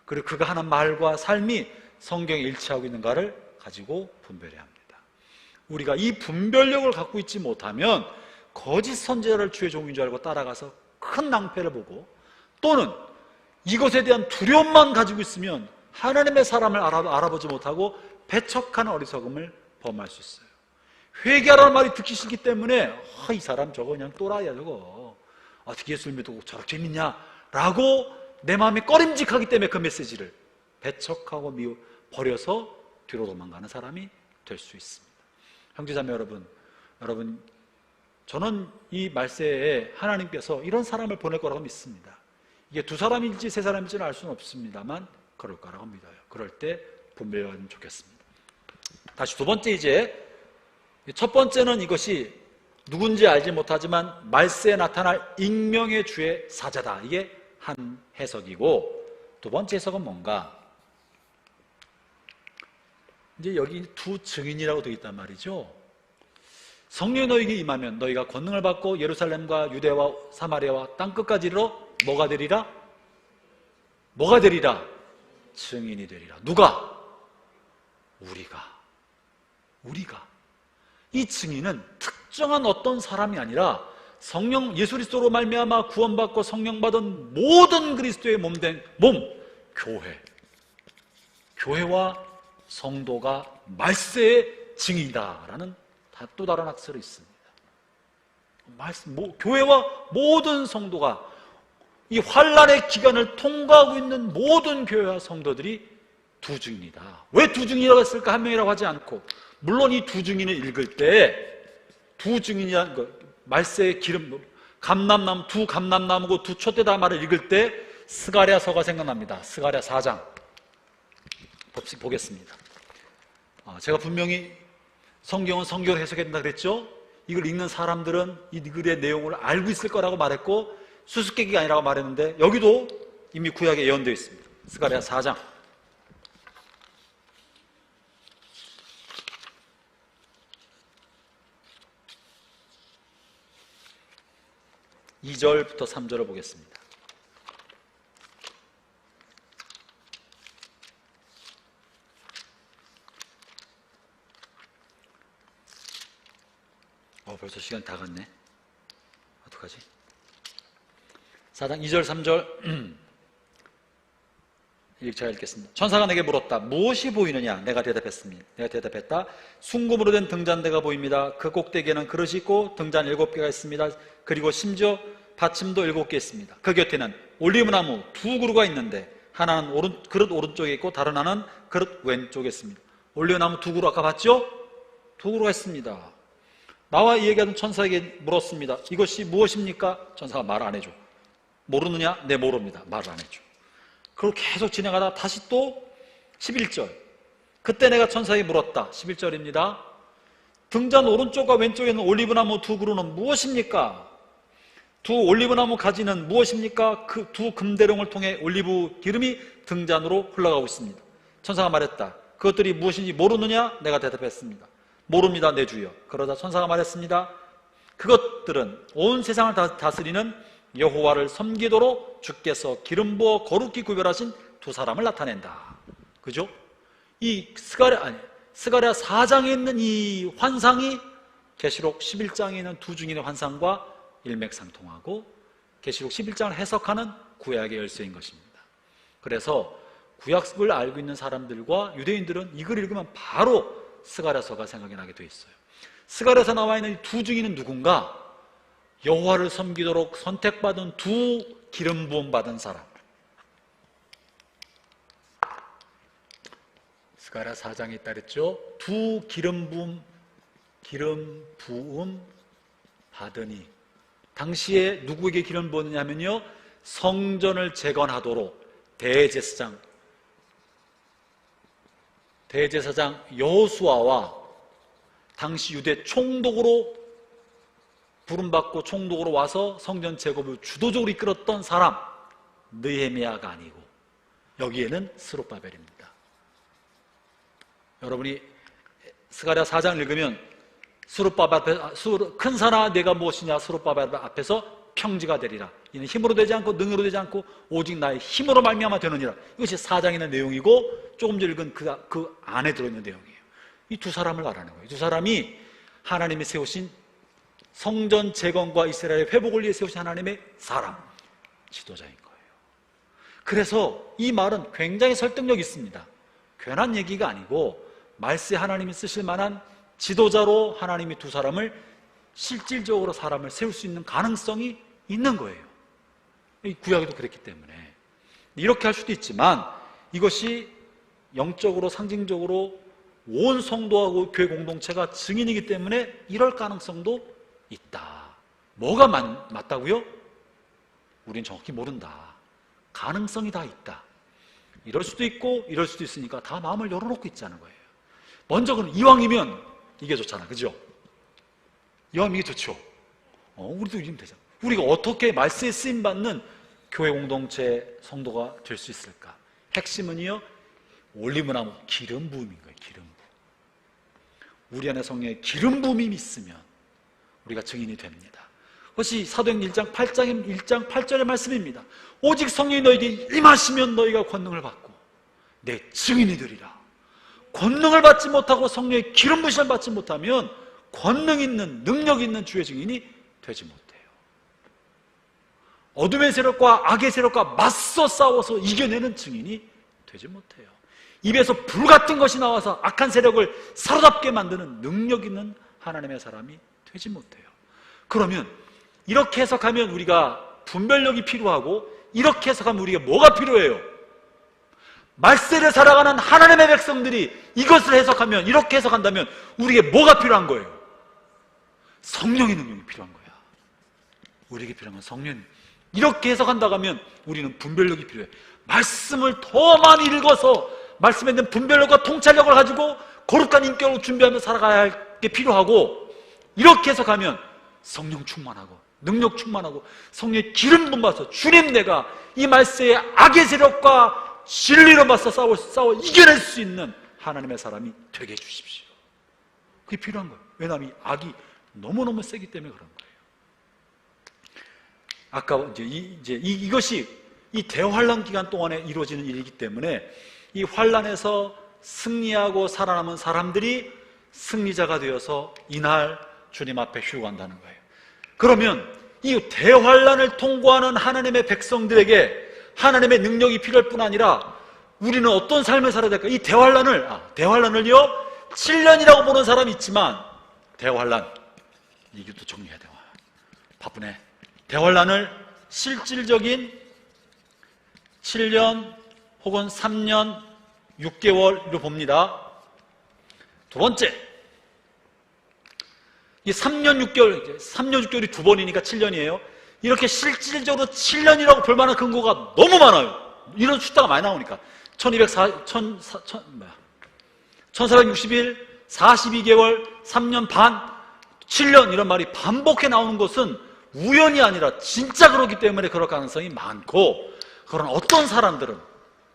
그리고 그가 하는 말과 삶이 성경에 일치하고 있는가를 가지고 분별해야 합니다. 우리가 이 분별력을 갖고 있지 못하면 거짓 선지자를 주의 종인 줄 알고 따라가서 큰 낭패를 보고, 또는 이것에 대한 두려움만 가지고 있으면 하나님의 사람을 알아보지 못하고 배척하는 어리석음을 범할 수 있어요. 회개하라는 말이 듣기 싫기 때문에 이 사람 저거 그냥 또라이야 저거 어떻게 예수를 믿고 저렇게 믿냐 라고 내 마음이 꺼림직하기 때문에 그 메시지를 배척하고 버려서 뒤로 도망가는 사람이 될 수 있습니다. 형제자매 여러분, 저는 이 말세에 하나님께서 이런 사람을 보낼 거라고 믿습니다. 이게 2사람일지 3사람일지는 알 수는 없습니다만 그럴 거라고 믿어요. 그럴 때 분별하면 좋겠습니다. 다시 두 번째, 이제 첫 번째는 이것이 누군지 알지 못하지만 말세에 나타날 익명의 주의 사자다. 이게 한 해석이고, 두 번째 해석은 뭔가? 이제 여기 두 증인이라고 되어 있단 말이죠. 성령이 너에게 임하면 너희가 권능을 받고 예루살렘과 유대와 사마리아와 땅끝까지 이르러 뭐가 되리라? 증인이 되리라. 누가? 우리가. 이 증인은 특정한 어떤 사람이 아니라 성령 예수 그리스도로 말미암아 구원받고 성령 받은 모든 그리스도의 몸된 교회와 성도가 말세의 증인이다라는 또 다른 학설이 있습니다. 교회와 모든 성도가 이 환란의 기간을 통과하고 있는 모든 교회와 성도들이 두 증인이다. 왜 두 증인이라고 했을까? 한 명이라고 하지 않고, 물론 이 두 증인을 읽을 때 두 증인이라는 거, 말세의 기름, 감람나무, 두 감람나무고 두 촛대다 말을 읽을 때 스가랴서가 생각납니다. 스가랴 4장 보겠습니다. 제가 분명히 성경은 성경을 해석해야 된다 그랬죠? 이걸 읽는 사람들은 이 글의 내용을 알고 있을 거라고 말했고 수수께끼가 아니라고 말했는데 여기도 이미 구약에 예언되어 있습니다. 스가랴 4장 2절부터 3절을 보겠습니다. 벌써 시간 다 갔네. 어떡하지? 4장 2절 3절 제가 읽겠습니다. 천사가 내게 물었다. 무엇이 보이느냐? 내가 대답했다. 순금으로 된 등잔대가 보입니다. 그 꼭대기에는 그릇이 있고 등잔 7개가 있습니다. 그리고 심지어 받침도 7개 있습니다. 그 곁에는 올리브나무 2그루가 있는데 하나는 그릇 오른쪽에 있고 다른 하나는 그릇 왼쪽에 있습니다. 올리브나무 2그루 아까 봤죠? 2그루가 있습니다. 나와 이 얘기하던 천사에게 물었습니다. 이것이 무엇입니까? 천사가 말 안 해줘. 모르느냐? 네, 모릅니다. 말을 안 해줘. 그리고 계속 진행하다 다시 또 11절. 그때 내가 천사에게 물었다. 11절입니다. 등잔 오른쪽과 왼쪽에 있는 올리브나무 2그루는 무엇입니까? 두 올리브나무 가지는 무엇입니까? 그 두 금대롱을 통해 올리브 기름이 등잔으로 흘러가고 있습니다. 천사가 말했다. 그것들이 무엇인지 모르느냐? 내가 대답했습니다. 모릅니다, 내 주여. 그러자 천사가 말했습니다. 그것들은 온 세상을 다스리는 여호와를 섬기도록 주께서 기름 부어 거룩히 구별하신 두 사람을 나타낸다. 그죠? 이 스가랴 4장에 있는 이 환상이 계시록 11장에 있는 두 증인의 환상과 일맥상통하고 계시록 11장을 해석하는 구약의 열쇠인 것입니다. 그래서 구약을 알고 있는 사람들과 유대인들은 이 글을 읽으면 바로 스가랴서가 생각이 나게 돼 있어요. 스가랴서 나와 있는 이 두 증인은 누군가? 여호와를 섬기도록 선택받은 두 기름 부음 받은 사람. 스가랴 4장에 있다 그랬죠? 두 기름 부음 받으니. 당시에 누구에게 기름 부었느냐 하면요, 성전을 재건하도록 대제사장 여호수아와 당시 유대 총독으로 부름받고 총독으로 와서 성전 재건을 주도적으로 이끌었던 사람 느헤미야가 아니고 여기에는 스룹바벨입니다. 여러분이 스가랴 4장을 읽으면 큰 산아 내가 무엇이냐, 스룹바벨 앞에서 평지가 되리라. 이는 힘으로 되지 않고 능으로 되지 않고 오직 나의 힘으로 말미암아 되느니라. 이것이 4장에 있는 내용이고 조금 전 읽은 그 안에 들어있는 내용이에요. 이 두 사람을 말하는 거예요. 이 두 사람이 하나님이 세우신 성전 재건과 이스라엘의 회복을 위해 세우신 하나님의 사람, 지도자인 거예요. 그래서 이 말은 굉장히 설득력이 있습니다. 괜한 얘기가 아니고 말세 하나님이 쓰실 만한 지도자로 하나님이 두 사람을 실질적으로 사람을 세울 수 있는 가능성이 있는 거예요. 이 구약에도 그랬기 때문에 이렇게 할 수도 있지만 이것이 영적으로 상징적으로 온 성도하고 교회 공동체가 증인이기 때문에 이럴 가능성도 있다. 뭐가 맞다고요? 우린 정확히 모른다. 가능성이 다 있다. 이럴 수도 있고 이럴 수도 있으니까 다 마음을 열어놓고 있자는 거예요. 먼저 그럼 이왕이면 이게 좋잖아, 그죠? 이왕이면 이게 좋죠. 우리도 이러면 되잖아. 우리가 어떻게 말세에 쓰임받는 교회 공동체 성도가 될 수 있을까? 핵심은요, 올리브나무 기름 부음인 거예요. 기름 부음. 우리 안에 성령의 기름 부음이 있으면 우리가 증인이 됩니다. 그것이 사도행전 1장 8절의 말씀입니다. 오직 성령이 너희에게 임하시면 너희가 권능을 받고 내 증인이 되리라. 권능을 받지 못하고 성령의 기름 부으심을 받지 못하면 권능 있는, 능력 있는 주의 증인이 되지 못해요. 어둠의 세력과 악의 세력과 맞서 싸워서 이겨내는 증인이 되지 못해요. 입에서 불 같은 것이 나와서 악한 세력을 사로잡게 만드는 능력 있는 하나님의 사람이 되지 못해요. 그러면 이렇게 해석하면 우리가 분별력이 필요하고, 이렇게 해석하면 우리가 뭐가 필요해요? 말세를 살아가는 하나님의 백성들이 이것을 해석하면, 이렇게 해석한다면 우리에게 뭐가 필요한 거예요? 성령의 능력이 필요한 거야. 우리에게 필요한 건 성령. 이렇게 해석한다고 하면 우리는 분별력이 필요해. 말씀을 더 많이 읽어서 말씀에 대한 분별력과 통찰력을 가지고 거룩한 인격을 준비하며 살아가야 할 게 필요하고, 이렇게 해석하면 성령 충만하고 능력 충만하고 성령의 기름 부어서 주님, 내가 이 말세의 악의 세력과 진리로 맞서 싸워 이겨낼 수 있는 하나님의 사람이 되게 해주십시오. 그게 필요한 거예요. 왜냐하면 이 악이 너무너무 세기 때문에 그런 거예요. 아까 이것이 이 대환란 기간 동안에 이루어지는 일이기 때문에 이 환란에서 승리하고 살아남은 사람들이 승리자가 되어서 이날 주님 앞에 휴거한다는 거예요. 그러면 이 대환란을 통과하는 하나님의 백성들에게 하나님의 능력이 필요할 뿐 아니라 우리는 어떤 삶을 살아야 될까? 이 대환란을요 7년이라고 보는 사람이 있지만, 대환란, 이것도 정리해야 돼. 바쁘네. 대환란을 실질적인 7년 혹은 3년 6개월로 봅니다. 두 번째, 이 3년 6개월이 두 번이니까 7년이에요. 이렇게 실질적으로 7년이라고 볼 만한 근거가 너무 많아요. 이런 숫자가 많이 나오니까. 1460일, 42개월, 3년 반, 7년 이런 말이 반복해 나오는 것은 우연이 아니라 진짜 그렇기 때문에 그럴 가능성이 많고, 그런 어떤 사람들은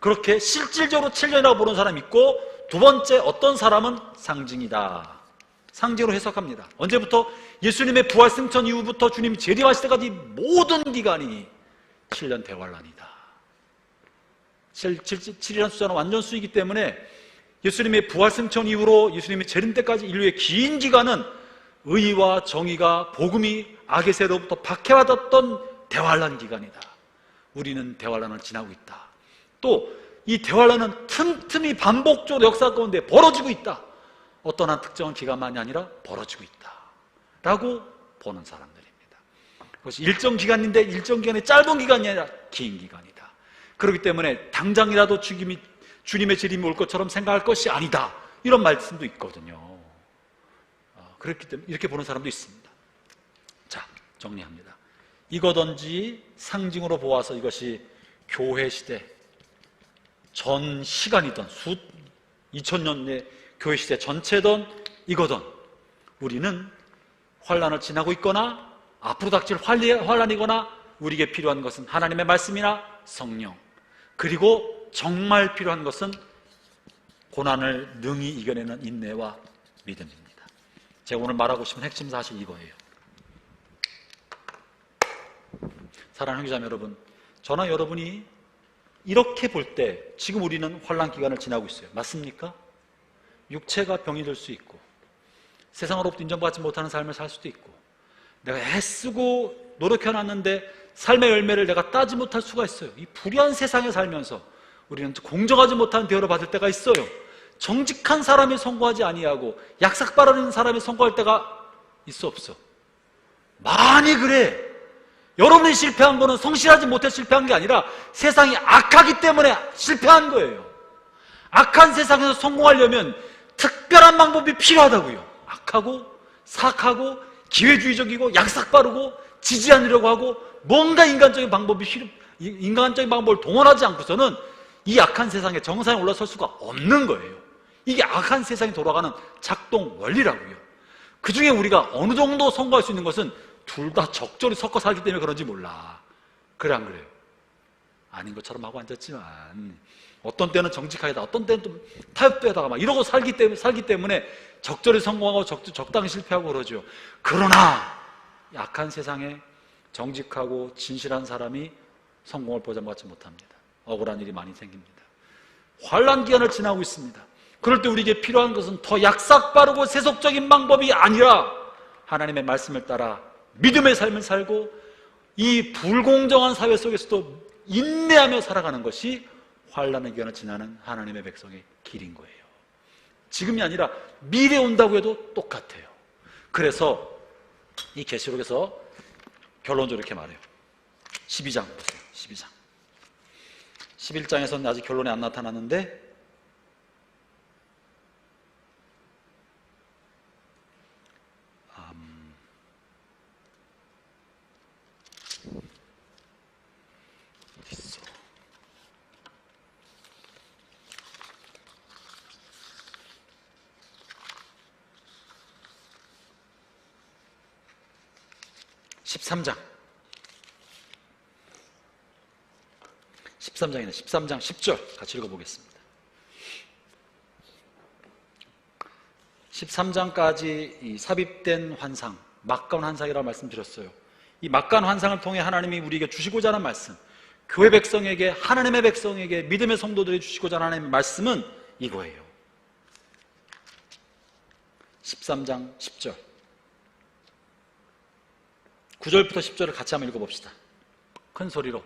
그렇게 실질적으로 7년이라고 보는 사람이 있고, 두 번째, 어떤 사람은 상징이다, 상징으로 해석합니다. 언제부터? 예수님의 부활 승천 이후부터 주님이 재림하실 때까지 모든 기간이 7년 대환란이다. 7이라는 숫자는 완전 수이기 때문에 예수님의 부활 승천 이후로 예수님의 재림 때까지 인류의 긴 기간은 의와 정의가, 복음이 악의 세로부터 박해받았던 대환란 기간이다. 우리는 대환란을 지나고 있다. 또 이 대환란은 틈틈이 반복적으로 역사 가운데 벌어지고 있다. 어떤 한 특정한 기간만이 아니라 벌어지고 있다 라고 보는 사람들입니다. 그것이 일정 기간인데 일정 기간이 짧은 기간이 아니라 긴 기간이다. 그렇기 때문에 당장이라도 주님의 재림이 올 것처럼 생각할 것이 아니다, 이런 말씀도 있거든요. 그렇기 때문에 이렇게 보는 사람도 있습니다. 자, 정리합니다. 이거든지 상징으로 보아서 이것이 교회 시대 전 시간이던 2000년의 교회 시대 전체든 이거든 우리는 환란을 지나고 있거나 앞으로 닥칠 환란이거나 우리에게 필요한 것은 하나님의 말씀이나 성령, 그리고 정말 필요한 것은 고난을 능히 이겨내는 인내와 믿음입니다. 제가 오늘 말하고 싶은 핵심 사실 이거예요. 사랑하는 형제자매 여러분, 저나 여러분이 이렇게 볼 때 지금 우리는 환란 기간을 지나고 있어요. 맞습니까? 육체가 병이 들 수 있고, 세상으로부터 인정받지 못하는 삶을 살 수도 있고, 내가 애쓰고 노력해놨는데 삶의 열매를 내가 따지 못할 수가 있어요. 이 불의한 세상에 살면서 우리는 공정하지 못한 대우를 받을 때가 있어요. 정직한 사람이 성공하지 아니하고 약삭 빠르는 사람이 성공할 때가 있어 없어? 많이 그래. 여러분이 실패한 거는 성실하지 못해 실패한 게 아니라 세상이 악하기 때문에 실패한 거예요. 악한 세상에서 성공하려면 특별한 방법이 필요하다고요. 악하고 사악하고 기회주의적이고 약삭 빠르고 지지 않으려고 하고 뭔가 인간적인 방법을 동원하지 않고서는 이 악한 세상에 정상에 올라설 수가 없는 거예요. 이게 악한 세상이 돌아가는 작동 원리라고요. 그 중에 우리가 어느 정도 성공할 수 있는 것은 둘 다 적절히 섞어 살기 때문에 그런지 몰라. 그래 안 그래요? 아닌 것처럼 하고 앉았지만 어떤 때는 정직하게다, 어떤 때는 좀 타협되다가 막 이러고 살기 때문에 적절히 성공하고 적당히 실패하고 그러죠. 그러나 약한 세상에 정직하고 진실한 사람이 성공을 보장받지 못합니다. 억울한 일이 많이 생깁니다. 환난 기간을 지나고 있습니다. 그럴 때 우리에게 필요한 것은 더 약삭 빠르고 세속적인 방법이 아니라 하나님의 말씀을 따라 믿음의 삶을 살고 이 불공정한 사회 속에서도 인내하며 살아가는 것이 환난의 기간을 지나는 하나님의 백성의 길인 거예요. 지금이 아니라 미래에 온다고 해도 똑같아요. 그래서 이 계시록에서 결론적으로 이렇게 말해요. 12장 보세요. 12장. 11장에서는 아직 결론이 안 나타났는데 어디 있어? 13장. 13장이네. 13장 10절 같이 읽어보겠습니다. 13장까지 이 삽입된 환상, 막간 환상이라고 말씀드렸어요. 이 막간 환상을 통해 하나님이 우리에게 주시고자 하는 말씀, 교회 백성에게, 하나님의 백성에게, 믿음의 성도들이 주시고자 하는 하나님의 말씀은 이거예요. 13장 10절 9절부터 10절을 같이 한번 읽어봅시다. 큰 소리로.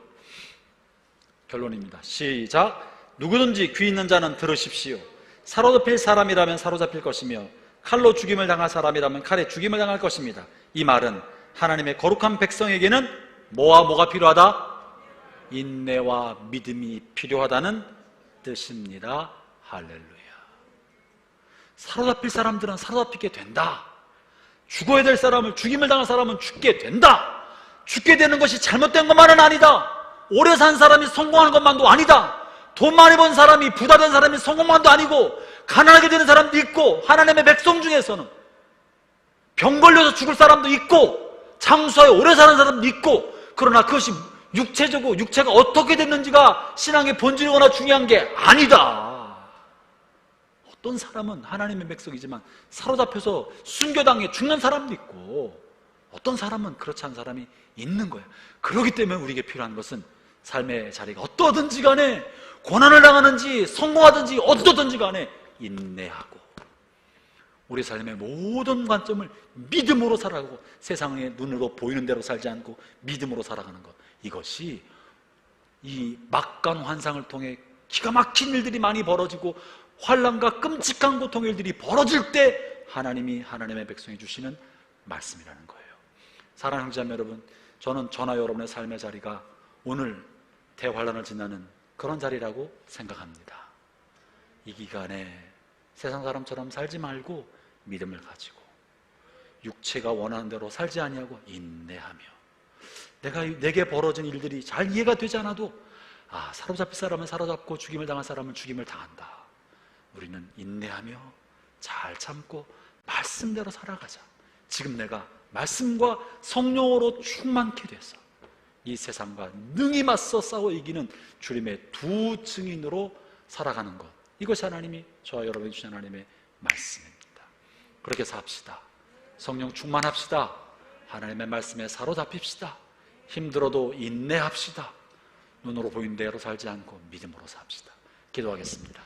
결론입니다. 시작. 누구든지 귀 있는 자는 들으십시오. 사로잡힐 사람이라면 사로잡힐 것이며 칼로 죽임을 당할 사람이라면 칼에 죽임을 당할 것입니다. 이 말은 하나님의 거룩한 백성에게는 뭐와 뭐가 필요하다? 인내와 믿음이 필요하다는 뜻입니다. 할렐루야. 사로잡힐 사람들은 사로잡히게 된다. 죽어야 될 사람을, 죽임을 당할 사람은 죽게 된다. 죽게 되는 것이 잘못된 것만은 아니다. 오래 산 사람이 성공하는 것만도 아니다. 돈 많이 번 사람이, 부자 된 사람이 성공만도 아니고 가난하게 되는 사람도 있고, 하나님의 백성 중에서는 병 걸려서 죽을 사람도 있고, 장수하여 오래 사는 사람도 있고, 그러나 그것이 육체적으로, 육체가 어떻게 됐는지가 신앙의 본질이거나 중요한 게 아니다. 어떤 사람은 하나님의 백성이지만 사로잡혀서 순교당해 죽는 사람도 있고, 어떤 사람은 그렇지 않은 사람이 있는 거예요. 그렇기 때문에 우리에게 필요한 것은 삶의 자리가 어떠든지 간에, 고난을 당하는지 성공하든지 어떠든지 간에 인내하고, 우리 삶의 모든 관점을 믿음으로 살아가고, 세상의 눈으로 보이는 대로 살지 않고 믿음으로 살아가는 것, 이것이 이 막간 환상을 통해 기가 막힌 일들이 많이 벌어지고 환난과 끔찍한 고통의 일들이 벌어질 때 하나님이, 하나님의 백성이 주시는 말씀이라는 거예요. 사랑하는 형제자매 여러분, 저는 저나 여러분의 삶의 자리가 오늘 대환란을 지나는 그런 자리라고 생각합니다. 이 기간에 세상 사람처럼 살지 말고 믿음을 가지고 육체가 원하는 대로 살지 아니하고 인내하며, 내게 벌어진 일들이 잘 이해가 되지 않아도 사로잡힐 사람은 사로잡고 죽임을 당할 사람은 죽임을 당한다. 우리는 인내하며 잘 참고 말씀대로 살아가자. 지금 내가 말씀과 성령으로 충만케 돼서 이 세상과 능히 맞서 싸워 이기는 주님의 두 증인으로 살아가는 것, 이것이 하나님이 저와 여러분에게 주신 하나님의 말씀입니다. 그렇게 삽시다. 성령 충만합시다. 하나님의 말씀에 사로잡힙시다. 힘들어도 인내합시다. 눈으로 보이는 대로 살지 않고 믿음으로 삽시다. 기도하겠습니다.